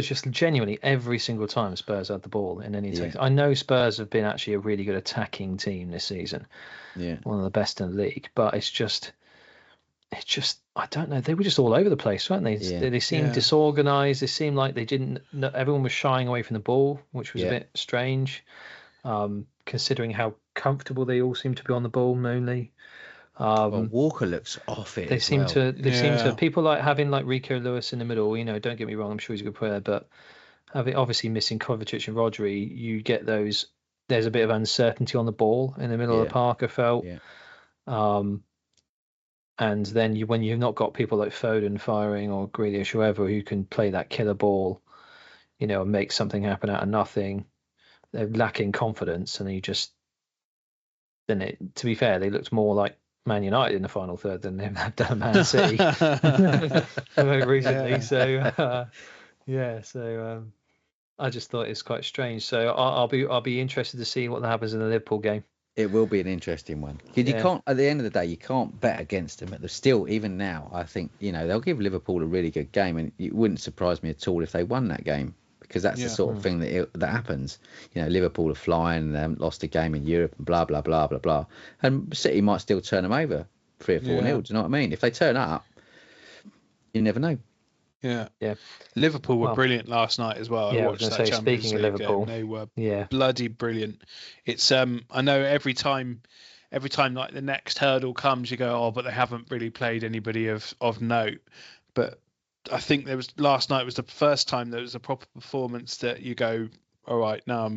Speaker 1: just genuinely every single time Spurs had the ball in any team. I know Spurs have been actually a really good attacking team this season. One of the best in the league, but it's just I don't know. They were just all over the place, weren't they? They seemed disorganized. They seemed like they didn't. Everyone was shying away from the ball, which was a bit strange, considering how comfortable they all seemed to be on the ball. Mainly,
Speaker 2: Walker looks off it.
Speaker 1: They seem to people like having like Rico Lewis in the middle. You know, don't get me wrong. I'm sure he's a good player, but having obviously missing Kovacic and Rodri, you get those. There's a bit of uncertainty on the ball in the middle of the park. I felt. And then when you've not got people like Foden firing or Grealish, whoever, who can play that killer ball, you know, and make something happen out of nothing, they're lacking confidence. And to be fair, they looked more like Man United in the final third than they've done Man City recently. So I just thought it's quite strange. So I'll be interested to see what happens in the Liverpool game.
Speaker 2: It will be an interesting one. Because you can't, at the end of the day, you can't bet against them. But still, even now, I think, you know, they'll give Liverpool a really good game. And it wouldn't surprise me at all if they won that game. Because that's the sort of thing that happens. You know, Liverpool are flying and they haven't lost a game in Europe and blah, blah, blah, blah, blah. And City might still turn them over 3 or 4-0. Do you know what I mean? If they turn up, you never know.
Speaker 3: Liverpool were brilliant last night as well. I watched that Champions
Speaker 1: speaking
Speaker 3: League
Speaker 1: of Liverpool
Speaker 3: game. They were bloody brilliant. It's I know every time like the next hurdle comes, you go, oh, but they haven't really played anybody of note. But I think last night was the first time there was a proper performance that you go, all right, now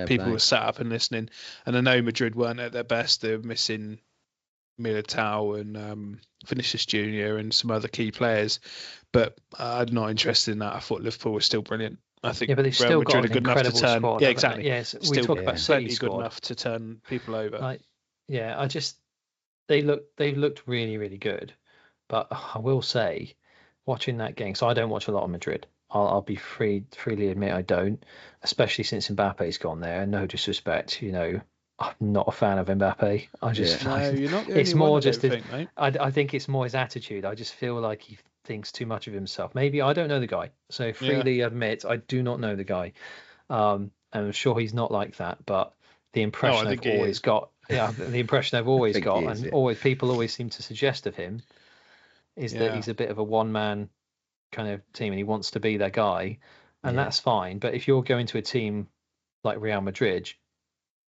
Speaker 3: people were sat up and listening. And I know Madrid weren't at their best. They were missing Militao and Vinicius Junior and some other key players, but I'm not interested in that. I thought Liverpool was still brilliant. I think
Speaker 1: but they've
Speaker 3: Real
Speaker 1: still
Speaker 3: Madrid
Speaker 1: got an incredible squad.
Speaker 3: Yeah, exactly.
Speaker 1: Yes, we talk about City
Speaker 3: good enough to turn people over.
Speaker 1: They've looked really, really good. But I will say, watching that game, so I don't watch a lot of Madrid. I'll be freely admit I don't, especially since Mbappe's gone there. No disrespect, you know. I'm not a fan of Mbappe.
Speaker 3: You're not.
Speaker 1: It's more just
Speaker 3: mate.
Speaker 1: I think it's more his attitude. I just feel like he thinks too much of himself. Maybe I don't know the guy, so freely admit I do not know the guy. And I'm sure he's not like that. But the impression I've always got, the impression I've always got, and people always seem to suggest of him, is that he's a bit of a one-man kind of team, and he wants to be their guy, and that's fine. But if you're going to a team like Real Madrid,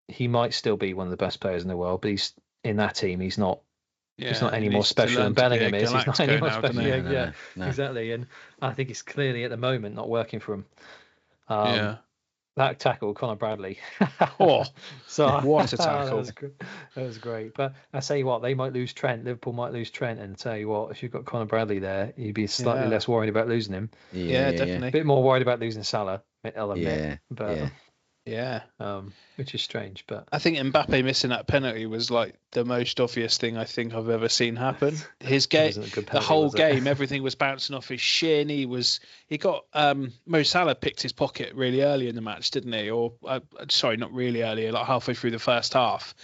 Speaker 1: he might still be one of the best players in the world, but he's in that team. He's not. He's not any more special than Bellingham is. He's not any more special. No. Exactly. And I think it's clearly at the moment not working for him. That tackle, Conor Bradley.
Speaker 3: Oh,
Speaker 1: so
Speaker 3: what a tackle!
Speaker 1: That was great. But I say what, they might lose Trent. Liverpool might lose Trent, and tell you what, if you've got Conor Bradley there, you'd be slightly less worried about losing him.
Speaker 3: Yeah, definitely.
Speaker 1: A bit more worried about losing Salah, I'll admit. Which is strange. But
Speaker 3: I think Mbappe missing that penalty was like the most obvious thing I think I've ever seen happen. His game, the whole game, everything was bouncing off his shin. He got Mo Salah picked his pocket really early in the match, didn't he? Or sorry, not really early, like halfway through the first half,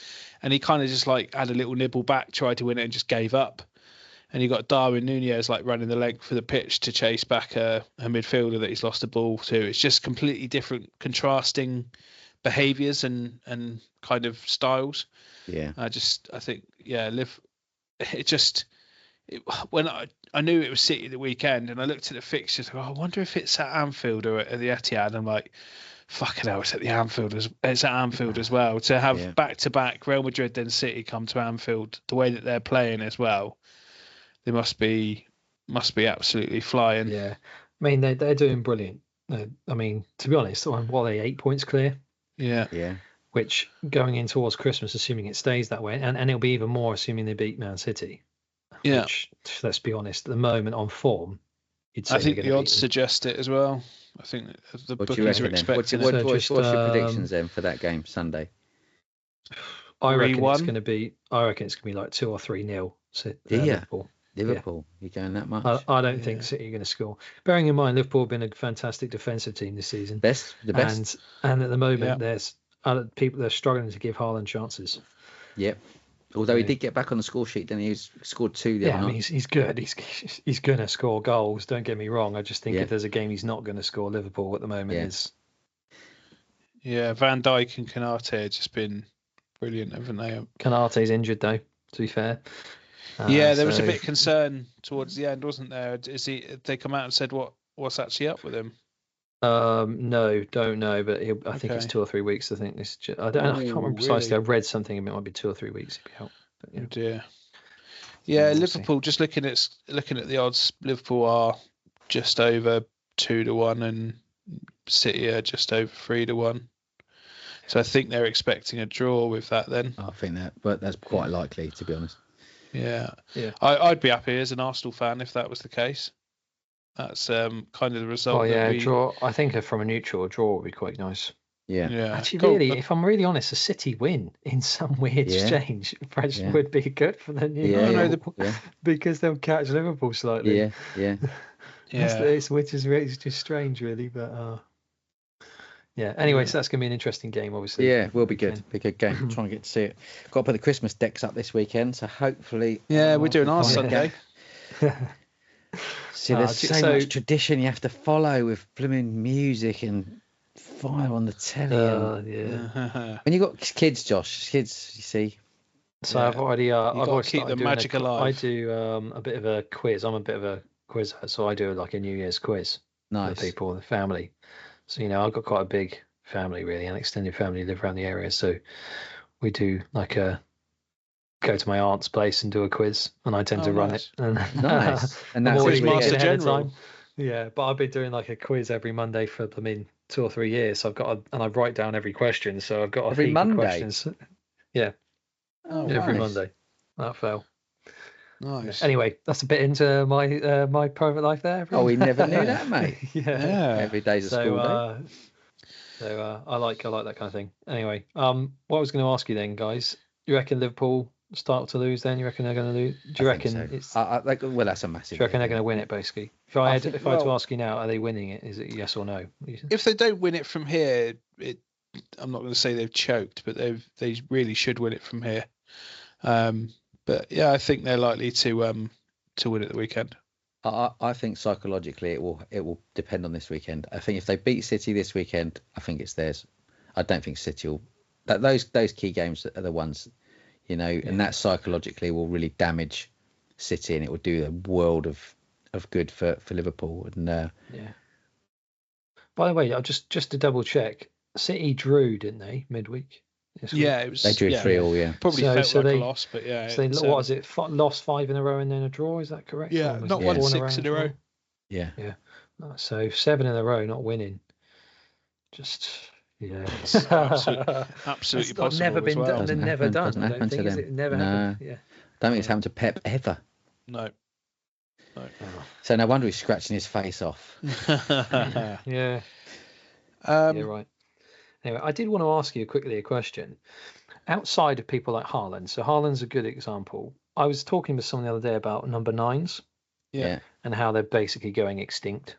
Speaker 3: and he kind of just like had a little nibble back, tried to win it, and just gave up. And you got Darwin Nunez like running the length of the pitch to chase back a midfielder that he's lost the ball to. It's just completely different, contrasting behaviours and kind of styles.
Speaker 2: Yeah.
Speaker 3: I think when I knew it was City the weekend, and I looked at the fixtures, I wonder if it's at Anfield or at the Etihad. I'm like, fucking hell, it's at Anfield as well. To have back-to-back Real Madrid then City come to Anfield, the way that they're playing as well, they must be absolutely flying.
Speaker 1: Yeah, I mean they're doing brilliant. I mean, to be honest, what are they, 8 points clear?
Speaker 2: Yeah.
Speaker 1: Which going in towards Christmas, assuming it stays that way, and it'll be even more assuming they beat Man City.
Speaker 3: Yeah.
Speaker 1: Which, let's be honest, at the moment on form,
Speaker 3: I think the odds suggest it as well. I think the bookies are expecting it.
Speaker 2: What's your predictions then for that game Sunday?
Speaker 1: I reckon it's going to be like 2 or 3-0.
Speaker 2: Liverpool, you're going that much?
Speaker 1: I don't think City are going to score. Bearing in mind, Liverpool have been a fantastic defensive team this season.
Speaker 2: The best.
Speaker 1: And at the moment, there's other people that are struggling to give Haaland chances.
Speaker 2: Yep. Although he did get back on the score sheet, then he scored 2 the other night.
Speaker 1: He's good. He's going to score goals. Don't get me wrong. I just think if there's a game he's not going to score, Liverpool at the moment is.
Speaker 3: Yeah, Van Dijk and Konate have just been brilliant, haven't they?
Speaker 1: Konate's injured though, to be fair.
Speaker 3: There was a bit of concern towards the end, wasn't there? They come out and said what's actually up with him?
Speaker 1: No, don't know, but I think it's 2 or 3 weeks. I think I can't remember precisely.
Speaker 3: Really?
Speaker 1: I read something. It might be 2 or 3 weeks. If you help. But,
Speaker 3: Oh dear. Yeah, Liverpool. Just looking at the odds, Liverpool are just over 2-1, and City are just over 3-1. So I think they're expecting a draw with that. Then
Speaker 2: I think that's quite likely, to be honest.
Speaker 3: Yeah. I'd be happy as an Arsenal fan if that was the case. That's kind of the result.
Speaker 1: Draw. I think from a neutral, a draw would be quite nice.
Speaker 2: Yeah.
Speaker 1: Actually, really, if I'm really honest, a City win in some weird exchange would be good for the Liverpool because they'll catch Liverpool slightly.
Speaker 2: Yeah.
Speaker 1: Which is just strange, really, but. Anyway, so that's going to be an interesting game, obviously.
Speaker 2: Yeah, it will be good. Be a good game. Trying to get to see it. Got to put the Christmas decks up this weekend, so hopefully.
Speaker 3: Yeah, we're doing our Sunday.
Speaker 2: See, there's so much tradition you have to follow with blooming music and fire on the telly. When you got kids, Josh, you see.
Speaker 1: So I've already. I've already
Speaker 3: keep the magic alive.
Speaker 1: I do a bit of a quiz. I'm a bit of a quizzer, so I do like a New Year's quiz.
Speaker 2: Nice.
Speaker 1: For people, the family. So, I've got quite a big family, really, an extended family live around the area. So we do go to my aunt's place and do a quiz, and I tend to run it. And
Speaker 2: nice. And
Speaker 1: that's
Speaker 3: always Master General.
Speaker 1: Yeah, but I've been doing like a quiz every Monday for 2 or 3 years. So and I write down every question. So I've got
Speaker 2: every Monday.
Speaker 1: Questions. Yeah. Every Monday. That fell.
Speaker 3: Nice.
Speaker 1: Anyway, that's a bit into my private life there.
Speaker 2: Oh, we never knew that, mate.
Speaker 1: Yeah.
Speaker 2: Every day's a school day.
Speaker 1: So I like that kind of thing. Anyway, what I was going to ask you then, guys, you reckon Liverpool start to lose? Then you reckon they're going to lose? Do you reckon it's?
Speaker 2: Well, that's a massive.
Speaker 1: Do you reckon they're going to win it? Basically, if I had to ask you now, are they winning it? Is it yes or no?
Speaker 3: If they don't win it from here, I'm not going to say they've choked, but they really should win it from here. But yeah, I think they're likely to win at the weekend.
Speaker 2: I think psychologically it will depend on this weekend. I think if they beat City this weekend, I think it's theirs. I don't think City will. Those key games are the ones, and that psychologically will really damage City, and it will do a world of good for Liverpool. And
Speaker 1: By the way, just to double check, City drew, didn't they, midweek?
Speaker 3: Yeah, it was.
Speaker 2: They drew 3-3.
Speaker 3: Probably felt like a loss, but yeah.
Speaker 1: So what is it? Lost 5 in a row and then a draw. Is that correct?
Speaker 3: Yeah, not won 6 in a row.
Speaker 2: Yeah.
Speaker 1: So 7 in a row, not winning. Just Yeah,
Speaker 3: It's absolutely possible.
Speaker 1: Never been done.
Speaker 2: Doesn't
Speaker 1: Never
Speaker 2: happen,
Speaker 1: done.
Speaker 2: doesn't
Speaker 1: I don't
Speaker 2: happen
Speaker 1: think
Speaker 2: to
Speaker 1: is
Speaker 2: them.
Speaker 1: it never
Speaker 2: No.
Speaker 1: happened. Yeah.
Speaker 2: Don't think it's happened to Pep ever.
Speaker 3: No.
Speaker 2: So no wonder he's scratching his face off.
Speaker 1: Yeah. Yeah, right. Anyway, I did want to ask you quickly a question. Outside of people like Haaland, so Haaland's a good example. I was talking with someone the other day about number 9s
Speaker 3: Yeah.
Speaker 1: and how they're basically going extinct.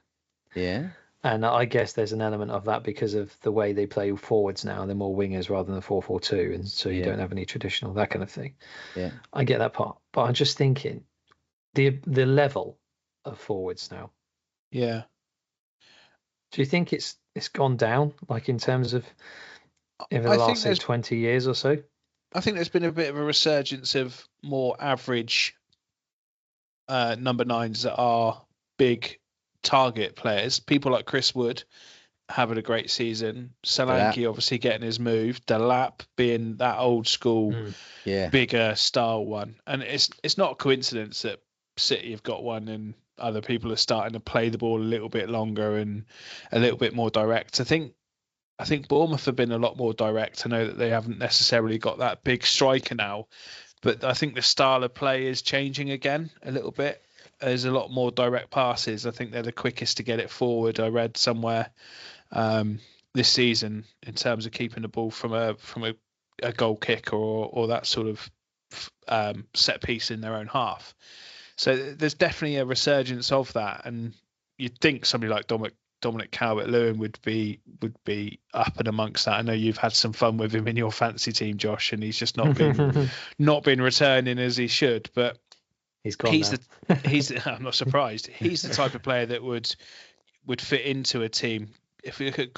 Speaker 2: Yeah.
Speaker 1: And I guess there's an element of that because of the way they play forwards now. They're more wingers rather than 4-4-2, and so you don't have any traditional, that kind of thing.
Speaker 2: Yeah.
Speaker 1: I get that part, but I'm just thinking the level of forwards now.
Speaker 3: Yeah.
Speaker 1: Do you think it's gone down, like in terms of over the last say, 20 years or so?
Speaker 3: I think there's been a bit of a resurgence of more average number 9s that are big target players. People like Chris Wood having a great season. Solanke obviously getting his move. Delap being that old school, bigger style one. And it's not a coincidence that City have got one and other people are starting to play the ball a little bit longer and a little bit more direct. I think Bournemouth have been a lot more direct. I know that they haven't necessarily got that big striker now, but I think the style of play is changing again a little bit. There's a lot more direct passes. I think they're the quickest to get it forward. I read somewhere this season in terms of keeping the ball from a goal kick or that sort of set piece in their own half. So there's definitely a resurgence of that, and you'd think somebody like Dominic Calvert-Lewin would be up and amongst that. I know you've had some fun with him in your fantasy team, Josh, and he's just not been returning as he should. But
Speaker 1: he's gone
Speaker 3: I'm not surprised. He's the type of player that would fit into a team. If you look at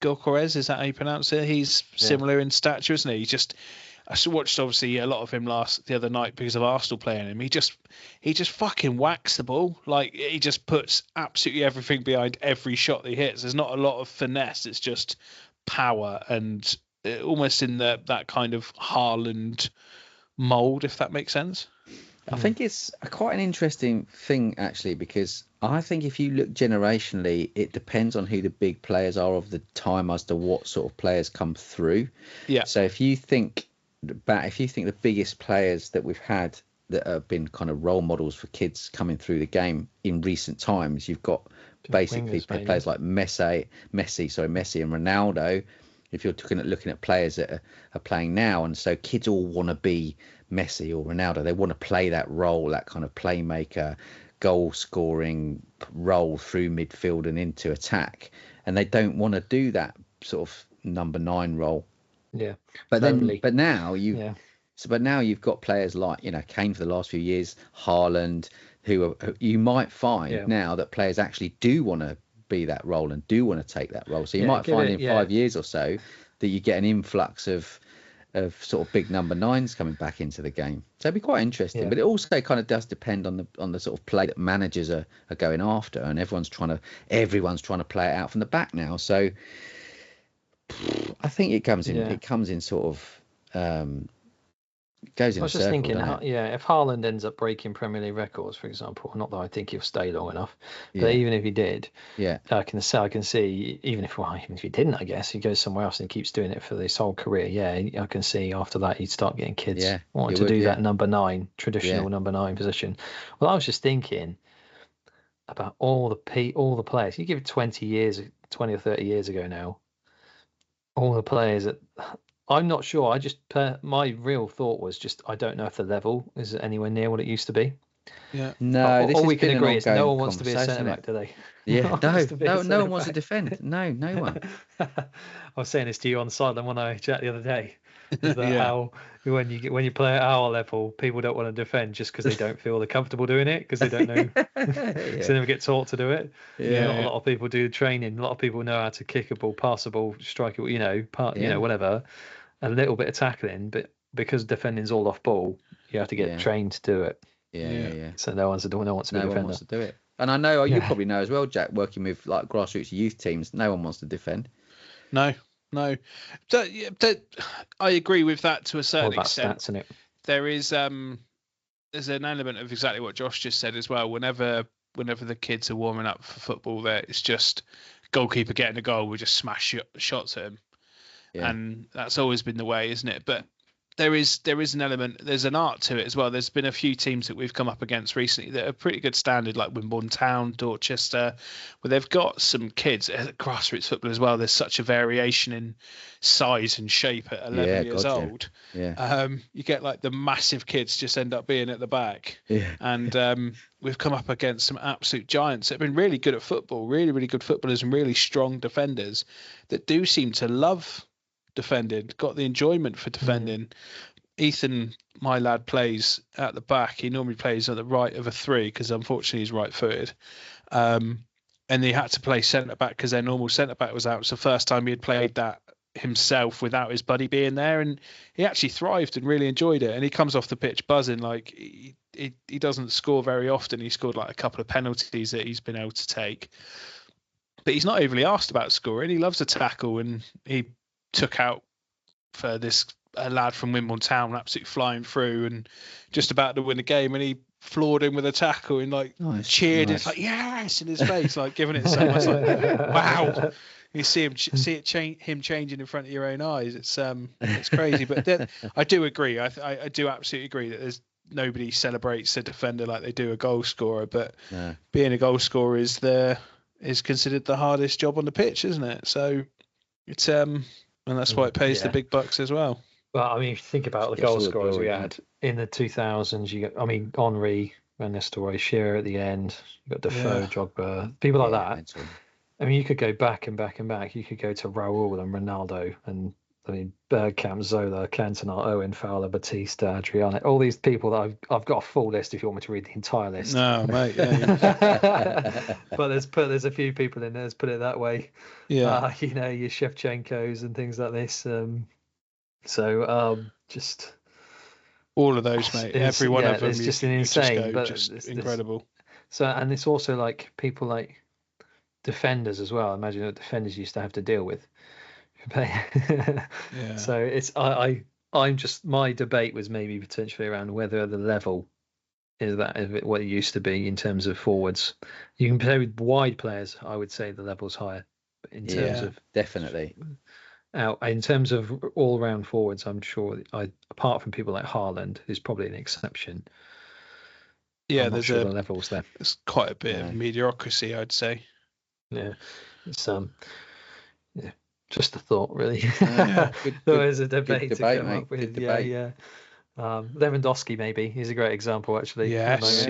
Speaker 3: Gyökeres, is that how you pronounce it? He's similar in stature, isn't he? I watched obviously a lot of him the other night because of Arsenal playing him. He just fucking whacks the ball. Like, he just puts absolutely everything behind every shot that he hits. There's not a lot of finesse. It's just power and almost in that kind of Haaland mould, if that makes sense.
Speaker 2: I think it's quite an interesting thing, actually, because I think if you look generationally, it depends on who the big players are of the time as to what sort of players come through.
Speaker 3: Yeah.
Speaker 2: So if you think the biggest players that we've had that have been kind of role models for kids coming through the game in recent times, you've got basically players like Messi and Ronaldo. If you're looking at players that are playing now, and so kids all want to be Messi or Ronaldo. They want to play that role, that kind of playmaker, goal scoring role through midfield and into attack, and they don't want to do that sort of number 9 role.
Speaker 1: Yeah.
Speaker 2: But now you've got players like, Kane for the last few years, Haaland, who you might find now that players actually do want to be that role and do want to take that role. So you might find in 5 years or so that you get an influx of sort of big number 9s coming back into the game. So it'd be quite interesting. But it also kind of does depend on the sort of play that managers are going after, and everyone's trying to play it out from the back now. So I think it comes in sort of goes in
Speaker 1: I was just thinking, if Haaland ends up breaking Premier League records, for example, not that I think he'll stay long enough, but even if he did, I can see even if he didn't, I guess he goes somewhere else and keeps doing it for his whole career. I can see after that he'd start getting kids wanting to do that number 9 traditional number 9 position. Well, I was just thinking about all the players. You give it 20 or 30 years ago now, all the players that. I'm not sure. My real thought was I don't know if the level is anywhere near what it used to be.
Speaker 2: Yeah. No,
Speaker 1: all we can agree is no one wants to be a centre back, do they?
Speaker 2: Yeah, no one wants to defend. No one.
Speaker 1: I was saying this to you on the sideline when I chatted the other day. Is that how when you play at our level, people don't want to defend just because they don't feel they're comfortable doing it because they don't know, so they never get taught to do it. Not a lot of people do training. A lot of people know how to kick a ball, pass a ball, strike it, whatever. A little bit of tackling, but because defending's all off ball, you have to get trained to do it.
Speaker 2: Yeah.
Speaker 1: So no one wants to be a defender.
Speaker 2: No one wants to do it. And I know you probably know as well, Jack, working with like grassroots youth teams, no one wants to defend.
Speaker 3: No. I agree with that to a certain extent.
Speaker 1: Stats, isn't it?
Speaker 3: There is there's an element of exactly what Josh just said as well. Whenever the kids are warming up for football, there it's just goalkeeper getting a goal, we just smash shots at him. and that's always been the way, isn't it? But there is an element, there's an art to it as well. There's been a few teams that we've come up against recently that are pretty good standard, like Wimborne Town, Dorchester, where they've got some kids, grassroots football as well. There's such a variation in size and shape at 11 years old. You get like the massive kids just end up being at the back. And we've come up against some absolute giants that have been really good at football, really, really good footballers and really strong defenders that do seem to love defending, got the enjoyment for defending. Ethan, my lad, plays at the back. He normally plays at the right of a 3 because unfortunately he's right-footed. And he had to play centre-back because their normal centre-back was out. It's the first time he had played that himself without his buddy being there, and he actually thrived and really enjoyed it. And he comes off the pitch buzzing. Like he doesn't score very often. He scored like a couple of penalties that he's been able to take. But he's not overly asked about scoring. He loves a tackle, and he took out for a lad from Wimborne Town, absolutely flying through and just about to win the game, and he floored him with a tackle and cheered. It's like yes in his face, like giving it so much. Like wow, you see him changing in front of your own eyes. It's crazy. But I do agree. I do absolutely agree that there's nobody celebrates a defender like they do a goal scorer. But being a goal scorer is considered the hardest job on the pitch, isn't it? So it's and that's why it pays the big bucks as well.
Speaker 1: Well, I mean, if you think about the goal scorers we had in the 2000s, Henry, Van Nistelrooy, Shearer at the end, you got Defoe, Drogba, people like that. Mental. I mean, you could go back and back and back. You could go to Raul and Ronaldo and Bergkamp, Zola, Cantona, Owen, Fowler, Batista, Adriano, all these people that I've got a full list if you want me to read the entire list.
Speaker 3: No, mate.
Speaker 1: But there's a few people in there, let's put it that way.
Speaker 3: Yeah.
Speaker 1: Your Shevchenkos and things like this. Just
Speaker 3: all of those, mate. Every one of them.
Speaker 1: It's just insane, but
Speaker 3: it's incredible.
Speaker 1: And it's also like people like defenders as well. Imagine what defenders used to have to deal with. So it's I'm just, my debate was maybe potentially around whether the level is what it used to be in terms of forwards. You can play with wide players, I would say the level's higher. But in terms of
Speaker 2: definitely
Speaker 1: in terms of all round forwards, I'm sure apart from people like Haaland, who's probably an exception.
Speaker 3: Yeah,
Speaker 1: there's the levels there.
Speaker 3: There's quite a bit of mediocrity, I'd say.
Speaker 1: Yeah, it's just a thought, really.
Speaker 2: There
Speaker 1: is a debate to come
Speaker 2: mate.
Speaker 1: up with.
Speaker 2: Good debate.
Speaker 1: Yeah. Lewandowski, maybe he's a great example, actually.
Speaker 3: Yes,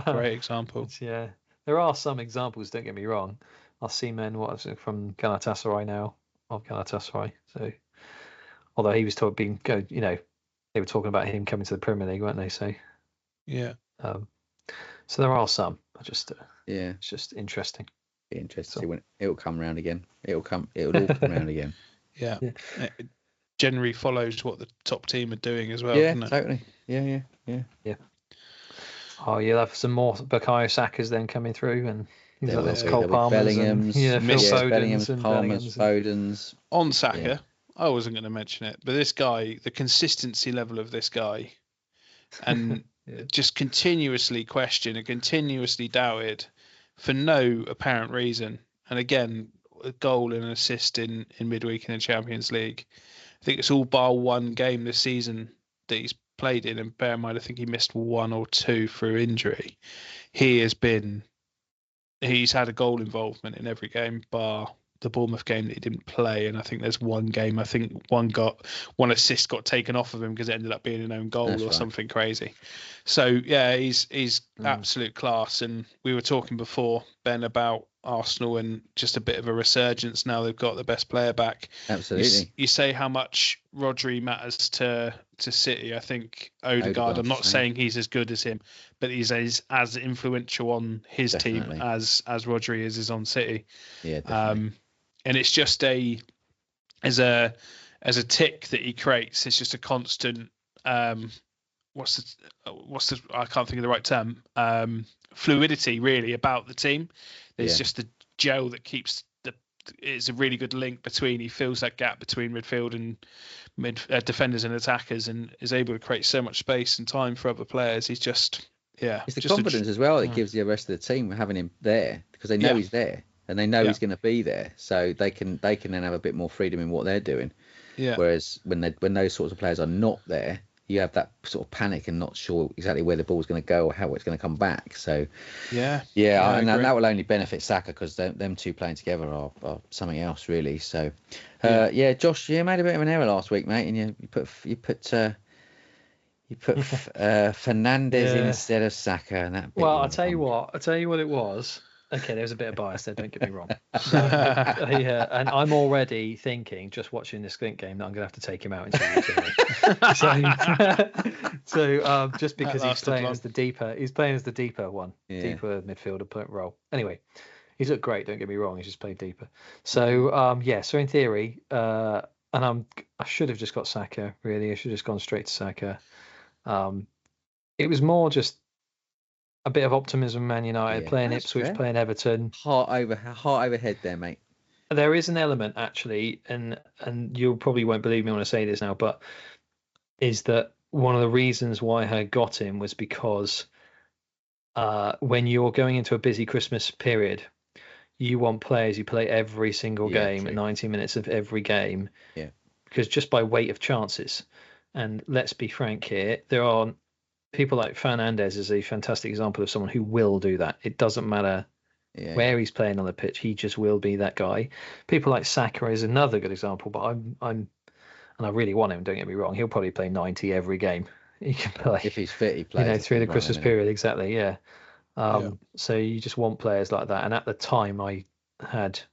Speaker 3: great example.
Speaker 1: There are some examples. Don't get me wrong. Osimhen, from Galatasaray now, of Galatasaray. So, although he was told they were talking about him coming to the Premier League, weren't they? So,
Speaker 3: yeah.
Speaker 1: So there are some. It's just interesting.
Speaker 2: Interesting. When it'll come round again. It'll all come round again.
Speaker 3: Yeah. It generally follows what the top team are doing as well.
Speaker 2: Yeah,
Speaker 3: doesn't it?
Speaker 2: Totally. Yeah.
Speaker 1: Oh, you'll have some more Bukayo Sakas then coming through, and there's Cole
Speaker 2: Palmer's,
Speaker 1: Bellingham's,
Speaker 2: Phil
Speaker 1: Foden's,
Speaker 2: and Palmer's, Foden's.
Speaker 3: On Saka, I wasn't going to mention it, but this guy, the consistency level of this guy, and just continuously questioned and continuously doubted for no apparent reason. And again, a goal and an assist in midweek in the Champions League. I think it's all bar one game this season that he's played in, and bear in mind, I think he missed 1 or 2 through injury. He's had a goal involvement in every game bar the Bournemouth game that he didn't play, and I think there's one game, I think one assist got taken off of him because it ended up being an own goal something crazy. So yeah, he's absolute class. And we were talking before, Ben, about Arsenal and just a bit of a resurgence now they've got the best player back.
Speaker 2: Absolutely.
Speaker 3: You say how much Rodri matters to City. I think Odegaard, I'm not saying he's as good as him, but he's as influential on his team as Rodri is on City.
Speaker 2: Yeah, definitely.
Speaker 3: And it's just as a tick that he creates, it's just a constant what's the I can't think of the right term, fluidity really about the team. There's just the gel that keeps it's a really good link between, he fills that gap between midfield and defenders and attackers, and is able to create so much space and time for other players. He's just
Speaker 2: it's the confidence as well that gives the rest of the team having him there, because they know he's there. and they know he's going to be there, so they can then have a bit more freedom in what they're doing.
Speaker 3: Yeah.
Speaker 2: Whereas when those sorts of players are not there, you have that sort of panic and not sure exactly where the ball's going to go or how it's going to come back. So and that will only benefit Saka, because them two playing together are something else really. So Josh, you made a bit of an error last week, mate, and you put Fernandes instead of Saka, and that.
Speaker 1: I'll tell you what it was. Okay, there's a bit of bias there. Don't get me wrong. And I'm already thinking, just watching this Clint game, that I'm going to have to take him out in 2 weeks. So just because he's playing as the deeper one, deeper midfielder role. Anyway, he's looked great. Don't get me wrong. He's just played deeper. So so in theory, and I should have just got Saka. Really, I should have just gone straight to Saka. It was more just a bit of optimism. Man United playing Ipswich, playing Everton.
Speaker 2: Heart over head there, mate.
Speaker 1: There is an element actually, and you probably won't believe me when I say this now, but is that one of the reasons why I got him was because when you're going into a busy Christmas period, you want players who play every single game, 90 minutes of every game, because just by weight of chances. And let's be frank here, there are people like Fernandes is a fantastic example of someone who will do that. It doesn't matter where he's playing on the pitch, he just will be that guy. People like Saka is another good example, but and I really want him, don't get me wrong, he'll probably play 90 every game. He can play.
Speaker 2: If he's fit, he plays.
Speaker 1: Through the Christmas period, exactly, So you just want players like that. And at the time I can't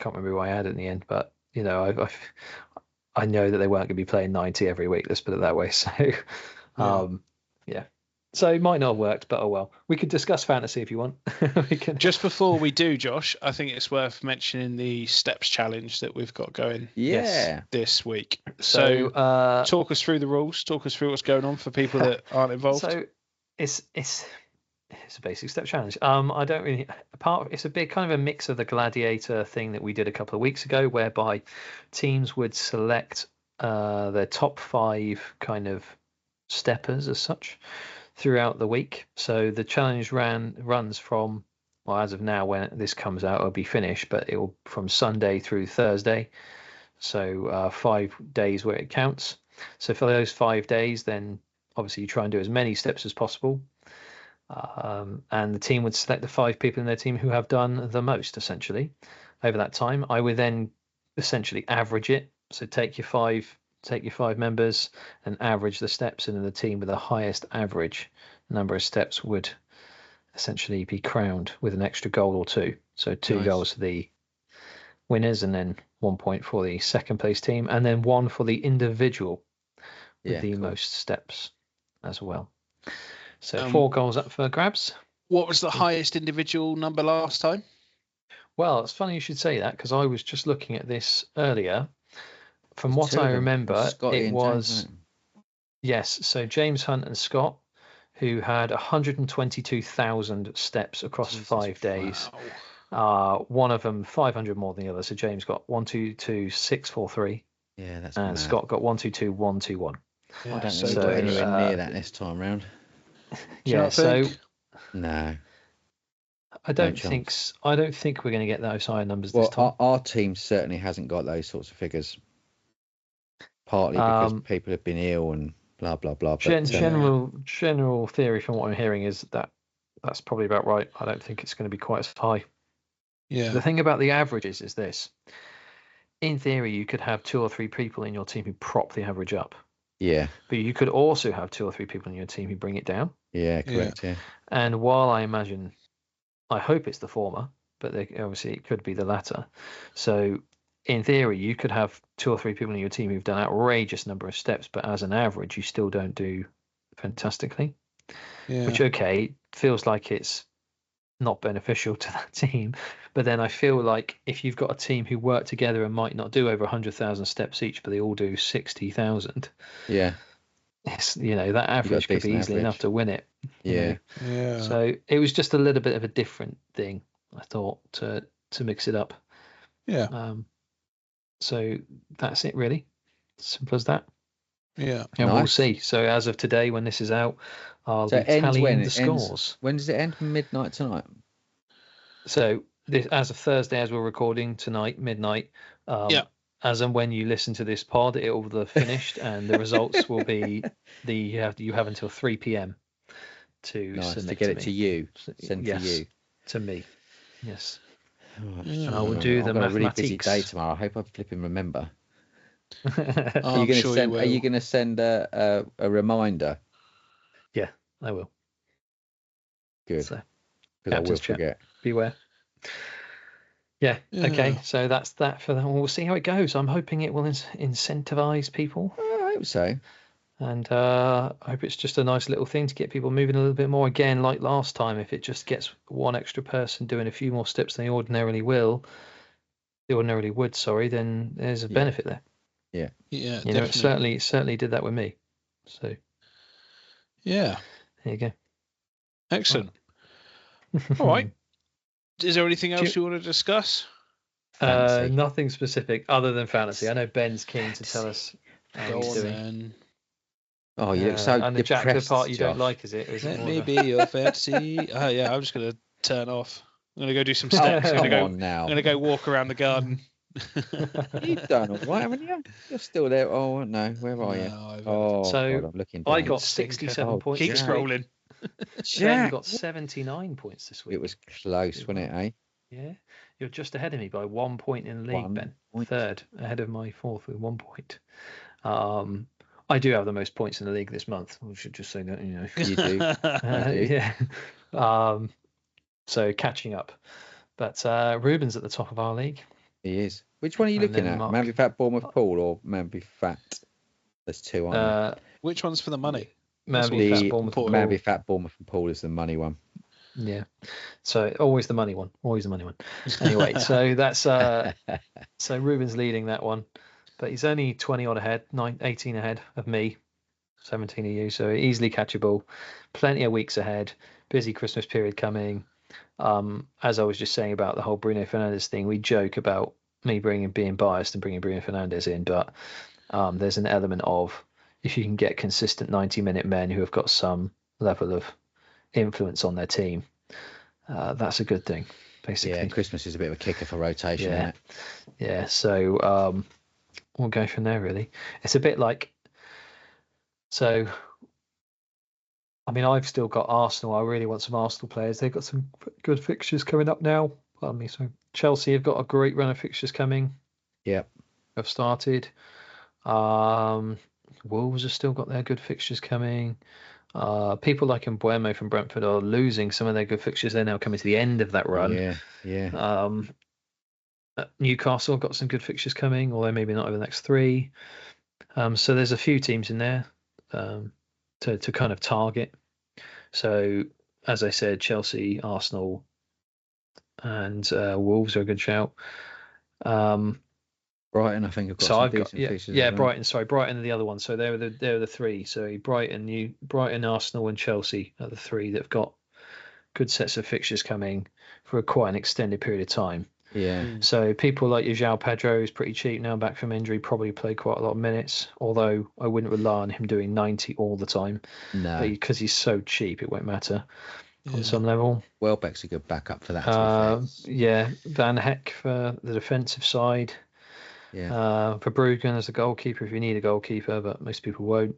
Speaker 1: remember who I had in the end, but I know that they weren't going to be playing 90 every week, let's put it that way. So so it might not have worked, but oh well. We could discuss fantasy if you want. We can.
Speaker 3: Just before we do, Josh, I think it's worth mentioning the steps challenge that we've got going this week. So talk us through the rules, talk us through what's going on for people that aren't involved.
Speaker 1: So it's a basic step challenge. I don't really it's a bit kind of a mix of the gladiator thing that we did a couple of weeks ago, whereby teams would select their top 5 kind of steppers as such throughout the week. So the challenge runs from, well, as of now when this comes out it'll be finished, but it'll from Sunday through Thursday, so 5 days where it counts. So for those 5 days, then obviously you try and do as many steps as possible, and the team would select the 5 people in their team who have done the most essentially over that time. I would then essentially average it, so take your 5 members and average the steps, and then the team with the highest average number of steps would essentially be crowned with an extra goal or 2. So 2 goals for the winners, and then 1 point for the second place team, and then 1 for the individual with the most steps as well. So 4 goals up for grabs.
Speaker 3: What was the highest individual number last time?
Speaker 1: Well, it's funny you should say that, because I was just looking at this earlier. From what I remember, it was so James Hunt and Scott, who had 122,000 steps across 5 days.
Speaker 3: Wow.
Speaker 1: One of them 500 more than the other. So James got 122,643.
Speaker 2: Yeah, that's
Speaker 1: and
Speaker 2: mad.
Speaker 1: Scott got 122,121.
Speaker 2: I don't think we got anywhere near that this time round. No.
Speaker 1: I don't think we're going to get those higher numbers this time.
Speaker 2: Our team certainly hasn't got those sorts of figures. Partly because people have been ill and blah blah blah.
Speaker 1: General theory from what I'm hearing is that's probably about right. I don't think it's going to be quite as high.
Speaker 3: Yeah.
Speaker 1: The thing about the averages is this: in theory, you could have 2 or 3 people in your team who prop the average up.
Speaker 2: Yeah.
Speaker 1: But you could also have 2 or 3 people in your team who bring it down.
Speaker 2: Yeah, correct. Yeah.
Speaker 1: And while I hope it's the former, but obviously it could be the latter. So in theory, you could have 2 or 3 people in your team who've done an outrageous number of steps, but as an average, you still don't do fantastically.
Speaker 3: Yeah.
Speaker 1: Which, feels like it's not beneficial to that team. But then I feel like if you've got a team who work together and might not do over 100,000 steps each, but they all do 60,000.
Speaker 2: Yeah.
Speaker 1: It's, that average could be easily enough to win it.
Speaker 2: Yeah.
Speaker 3: Yeah.
Speaker 1: So it was just a little bit of a different thing, I thought, to mix it up.
Speaker 3: Yeah.
Speaker 1: So that's it, really. Simple as that.
Speaker 3: Yeah.
Speaker 1: And we'll see. So as of today, when this is out, I'll be tallying the scores.
Speaker 2: When does it end? Midnight tonight.
Speaker 1: So this as of Thursday, as we're recording tonight, midnight. As and when you listen to this pod, it will have finished, and the results will be you have until 3 p.m. to submit
Speaker 2: to get it
Speaker 1: me.
Speaker 2: to you, send to you,
Speaker 1: to me. Yes.
Speaker 2: And
Speaker 1: I will do the
Speaker 2: I've got a really busy
Speaker 1: mathematics.
Speaker 2: day tomorrow. I hope I flipping remember.
Speaker 3: Are you
Speaker 2: going to send a reminder?
Speaker 1: Yeah, I will.
Speaker 2: Good.
Speaker 1: So,
Speaker 2: because I will forget.
Speaker 1: Beware. Yeah. Okay. So that's that for that. We'll see how it goes. I'm hoping it will incentivize people.
Speaker 2: I hope so.
Speaker 1: And I hope it's just a nice little thing to get people moving a little bit more. Again, like last time, if it just gets one extra person doing a few more steps than they ordinarily would, then there's a benefit there.
Speaker 3: Yeah.
Speaker 1: You know, it certainly did that with me. So.
Speaker 3: Yeah.
Speaker 1: There you go.
Speaker 3: Excellent. All right. Is there anything else you want to discuss?
Speaker 1: Nothing specific other than fantasy. I know Ben's keen to tell us how he's doing.
Speaker 3: Then.
Speaker 2: Oh, you look so
Speaker 1: and the
Speaker 2: depressed,
Speaker 1: Jack, the part you
Speaker 2: Josh.
Speaker 1: don't like, is it? Or is
Speaker 3: Let
Speaker 1: it
Speaker 3: me be your fantasy. Yeah, I'm just going to turn off. I'm going to go do some steps. I'm going to go walk around the garden.
Speaker 2: You've done all right, haven't you? You're still there. Oh, no. Where are you?
Speaker 1: So
Speaker 2: God, I'm looking down.
Speaker 1: I got 67 points.
Speaker 3: Keep scrolling.
Speaker 1: Ben got 79 points this week.
Speaker 2: It was close, wasn't it, eh?
Speaker 1: Yeah. You're just ahead of me by 1 point in the league, Ben. Third, ahead of my fourth with 1 point. I do have the most points in the league this month. We should just say that, you know.
Speaker 2: You do.
Speaker 1: Yeah. So catching up. But Ruben's at the top of our league.
Speaker 2: He is. Which one are you looking at? Manby Fat Bournemouth Pool or Manby Fat? There's two on.
Speaker 3: Which one's for the money?
Speaker 2: Manby Fat Bournemouth Pool is the money one.
Speaker 1: Yeah. So always the money one. Anyway, so that's so Ruben's leading that one. But he's only 20 odd ahead, 18 ahead of me, 17 of you. So easily catchable. Plenty of weeks ahead. Busy Christmas period coming. As I was just saying about the whole Bruno Fernandes thing, we joke about me being biased and bringing Bruno Fernandes in, but there's an element of if you can get consistent 90-minute men who have got some level of influence on their team, that's a good thing, basically.
Speaker 2: Yeah, Christmas is a bit of a kicker for rotation, isn't it?
Speaker 1: Yeah, so we'll go from there, really. It's a bit like, so, I mean, I've still got Arsenal. I really want some Arsenal players. They've got some good fixtures coming up now. Pardon me. So Chelsea have got a great run of fixtures coming.
Speaker 2: Yep.
Speaker 1: Have started. Wolves have still got their good fixtures coming. People like Mbeumo from Brentford are losing some of their good fixtures. They're now coming to the end of that run.
Speaker 2: Yeah.
Speaker 1: Newcastle have got some good fixtures coming, although maybe not over the next 3. So there's a few teams in there to kind of target. So as I said, Chelsea, Arsenal, and Wolves are a good shout.
Speaker 2: Brighton, I think, have got some decent fixtures.
Speaker 1: Yeah, Brighton. Sorry, Brighton are the other one. So they're the 3. So Brighton, Arsenal, and Chelsea are the 3 that have got good sets of fixtures coming for quite an extended period of time.
Speaker 2: Yeah.
Speaker 1: So people like your João Pedro is pretty cheap now, back from injury, probably played quite a lot of minutes. Although I wouldn't rely on him doing 90 all the time.
Speaker 2: No,
Speaker 1: because he's so cheap, it won't matter on some level.
Speaker 2: Welbeck's a good backup for that.
Speaker 1: Yeah, Van Heck for the defensive side.
Speaker 2: Yeah.
Speaker 1: For Bruggen as a goalkeeper, if you need a goalkeeper, but most people won't.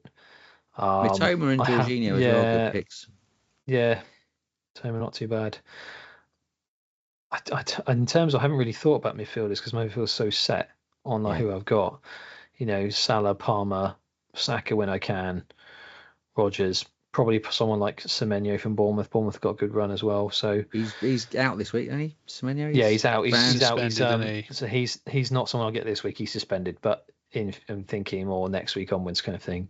Speaker 2: Mitoma and Jorginho as well, good picks.
Speaker 1: Yeah, Mitoma not too bad. In terms, I haven't really thought about midfielders because my midfield's so set on who I've got. You know, Salah, Palmer, Saka when I can, Rodgers. Probably someone like Semenyo from Bournemouth. Bournemouth got a good run as well. So
Speaker 2: he's out this week, isn't he? Semenyo?
Speaker 1: Yeah, he's out. He's out.
Speaker 3: So
Speaker 1: he's not someone I'll get this week. He's suspended, but I'm thinking more next week onwards kind of thing.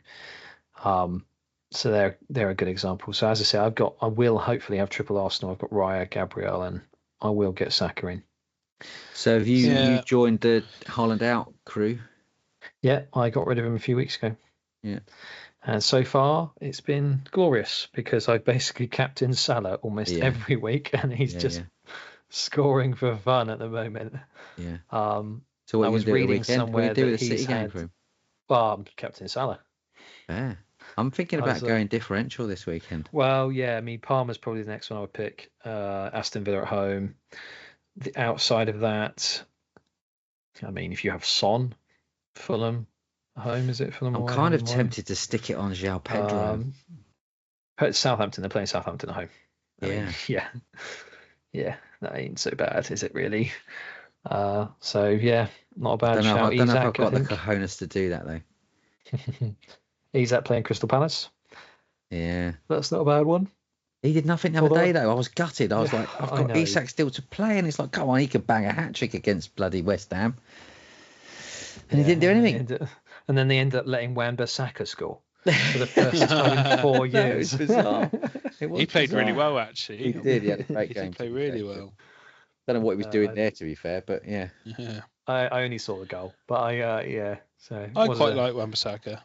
Speaker 1: So they're a good example. So as I say, I will hopefully have triple Arsenal. I've got Raya, Gabriel, and I will get Saka in.
Speaker 2: So have you joined the Holland out crew?
Speaker 1: Yeah, I got rid of him a few weeks ago.
Speaker 2: Yeah.
Speaker 1: And so far, it's been glorious because I basically captained Salah almost every week, and he's just scoring for fun at the moment.
Speaker 2: Yeah.
Speaker 1: So what I was reading somewhere that he's
Speaker 2: game for him?
Speaker 1: Well, I'm captain Salah.
Speaker 2: Yeah. I'm thinking about going differential this weekend.
Speaker 1: Well, yeah. I mean, Palmer's probably the next one I would pick. Aston Villa at home. outside of that, I mean, if you have Son, Fulham home, is it Fulham?
Speaker 2: I'm kind of tempted to stick it on João Pedro.
Speaker 1: Southampton, they're playing Southampton at home. I mean, yeah, that ain't so bad, is it really? So yeah, not a bad shout.
Speaker 2: I don't know if I've got the cojones to do that though.
Speaker 1: Isak playing Crystal Palace.
Speaker 2: Yeah,
Speaker 1: that's not a bad one.
Speaker 2: He did nothing the other day though. I was gutted. I was like, I've got Isak still to play, and it's like, come on, he could bang a hat trick against bloody West Ham, and he didn't do anything.
Speaker 1: And then they ended up letting Wan-Bissaka score for the first time in 4 years.
Speaker 2: It was bizarre.
Speaker 3: He played really well, actually.
Speaker 2: He did. He had a great game.
Speaker 3: He played really well.
Speaker 2: Don't know what he was doing there, to be fair, but yeah.
Speaker 1: I only saw the goal, but So
Speaker 3: I quite like Wan-Bissaka.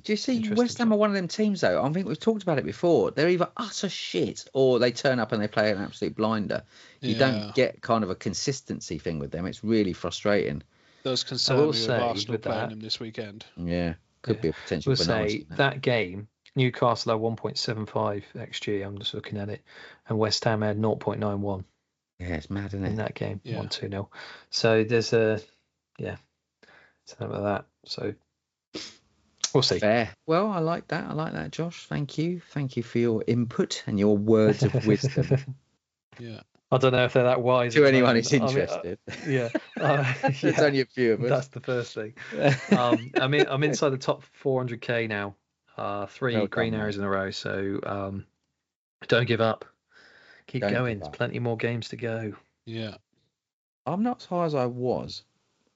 Speaker 2: Do you see West Ham are one of them teams though? I think we've talked about it before. They're either utter shit or they turn up and they play an absolute blinder. You don't get kind of a consistency thing with them. It's really frustrating.
Speaker 3: Does concern me with Arsenal playing them this weekend.
Speaker 2: Yeah, could be a potential.
Speaker 1: We'll say that game, Newcastle had 1.75 XG. I'm just looking at it, and West Ham had 0.91.
Speaker 2: Yeah, it's mad, isn't it?
Speaker 1: In that game, 1-2-0. So there's something like that. So we'll see.
Speaker 2: Fair. Well, I like that, Josh. Thank you for your input and your words of wisdom.
Speaker 3: Yeah.
Speaker 1: I don't know if they're that wise.
Speaker 2: To anyone who's interested. There's only a few of us.
Speaker 1: That's the first thing. I'm inside the top 400k now. 3 green arrows in a row. So don't give up. Keep going. There's plenty more games to go.
Speaker 3: Yeah.
Speaker 2: I'm not as high as I was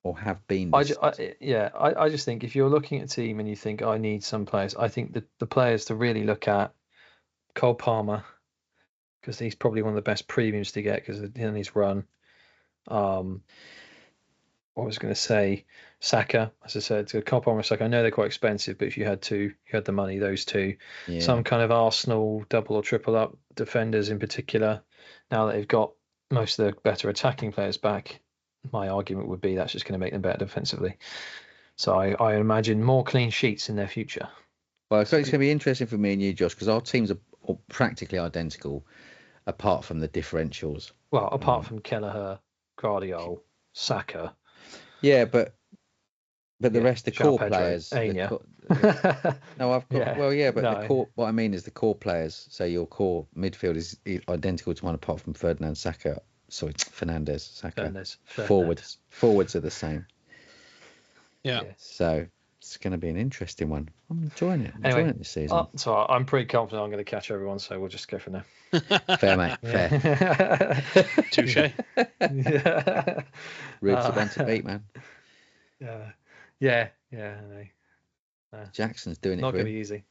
Speaker 2: or have been.
Speaker 1: I just think if you're looking at a team and you think I need some players, I think the players to really look at, Cole Palmer, because he's probably one of the best premiums to get because of his run. What I was going to say, Saka, as I said, to Cole Palmer and Saka, I know they're quite expensive, but if you had the money, those two. Yeah. Some kind of Arsenal double or triple up defenders in particular, now that they've got most of the better attacking players back, my argument would be that's just going to make them better defensively. So I imagine more clean sheets in their future.
Speaker 2: Well, so it's going to be interesting for me and you, Josh, because our teams are practically identical, apart from the differentials.
Speaker 1: Well, apart from Kelleher, Guardiola, Saka.
Speaker 2: Yeah, but the rest of the core players.
Speaker 1: No,
Speaker 2: I've got. Well, yeah, but the core. What I mean is the core players. So your core midfield is identical to mine, apart from Fernandez, Saka. Forwards are the same.
Speaker 3: Yeah.
Speaker 2: So it's going to be an interesting one. I'm enjoying it. This season.
Speaker 1: So I'm pretty confident I'm going to catch everyone. So we'll just go from there.
Speaker 2: Fair, mate. Fair.
Speaker 3: Touche.
Speaker 1: Yeah.
Speaker 2: Rude's the one to beat, man.
Speaker 1: Yeah. I know.
Speaker 2: Jackson's doing it.
Speaker 1: Not going to be easy.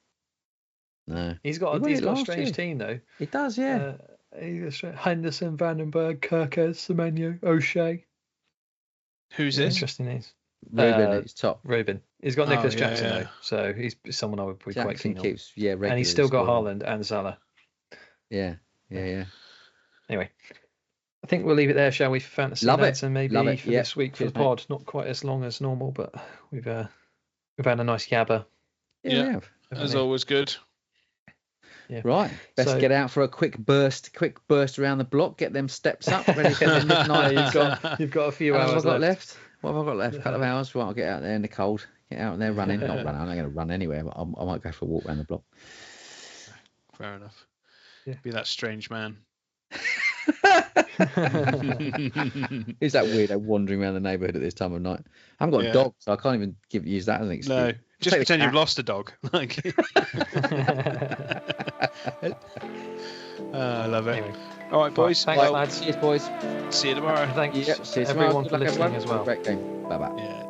Speaker 2: No.
Speaker 1: He's got a strange team though.
Speaker 2: He does, yeah.
Speaker 1: Henderson, Vandenberg, Kirkes, Semenyo, O'Shea.
Speaker 3: Who's this?
Speaker 1: Interesting names.
Speaker 2: Ruben, he's top.
Speaker 1: Ruben. He's got Nicholas Jackson though, so he's someone I would be quite keen on.
Speaker 2: And
Speaker 1: he's still got Haaland and Salah.
Speaker 2: Yeah.
Speaker 1: Anyway, I think we'll leave it there, shall we? For fantasy lads, and maybe for this week for the pod. Not quite as long as normal, but we've had a nice yabber.
Speaker 2: Yeah,
Speaker 3: as always, good.
Speaker 2: Yeah. Right, best get out for a quick burst around the block, get them steps up, ready for the midnight.
Speaker 1: You've got a few hours
Speaker 2: left. What have I got left? A couple of hours. Right, I'll get out there in the cold. Get out there running. Not running. I'm not going to run anywhere, but I might go for a walk around the block.
Speaker 3: Fair enough. Yeah. Be that strange man.
Speaker 2: Who's that weirdo wandering around the neighbourhood at this time of night? I haven't got a dog, so I can't even use that as an excuse.
Speaker 3: No, just pretend you've lost a dog. I love it. Anyway. All right, boys.
Speaker 1: Thanks, lads.
Speaker 2: Cheers, boys.
Speaker 3: See you tomorrow.
Speaker 1: Thanks
Speaker 2: everyone for listening as well. Great game. Bye-bye.
Speaker 3: Yeah.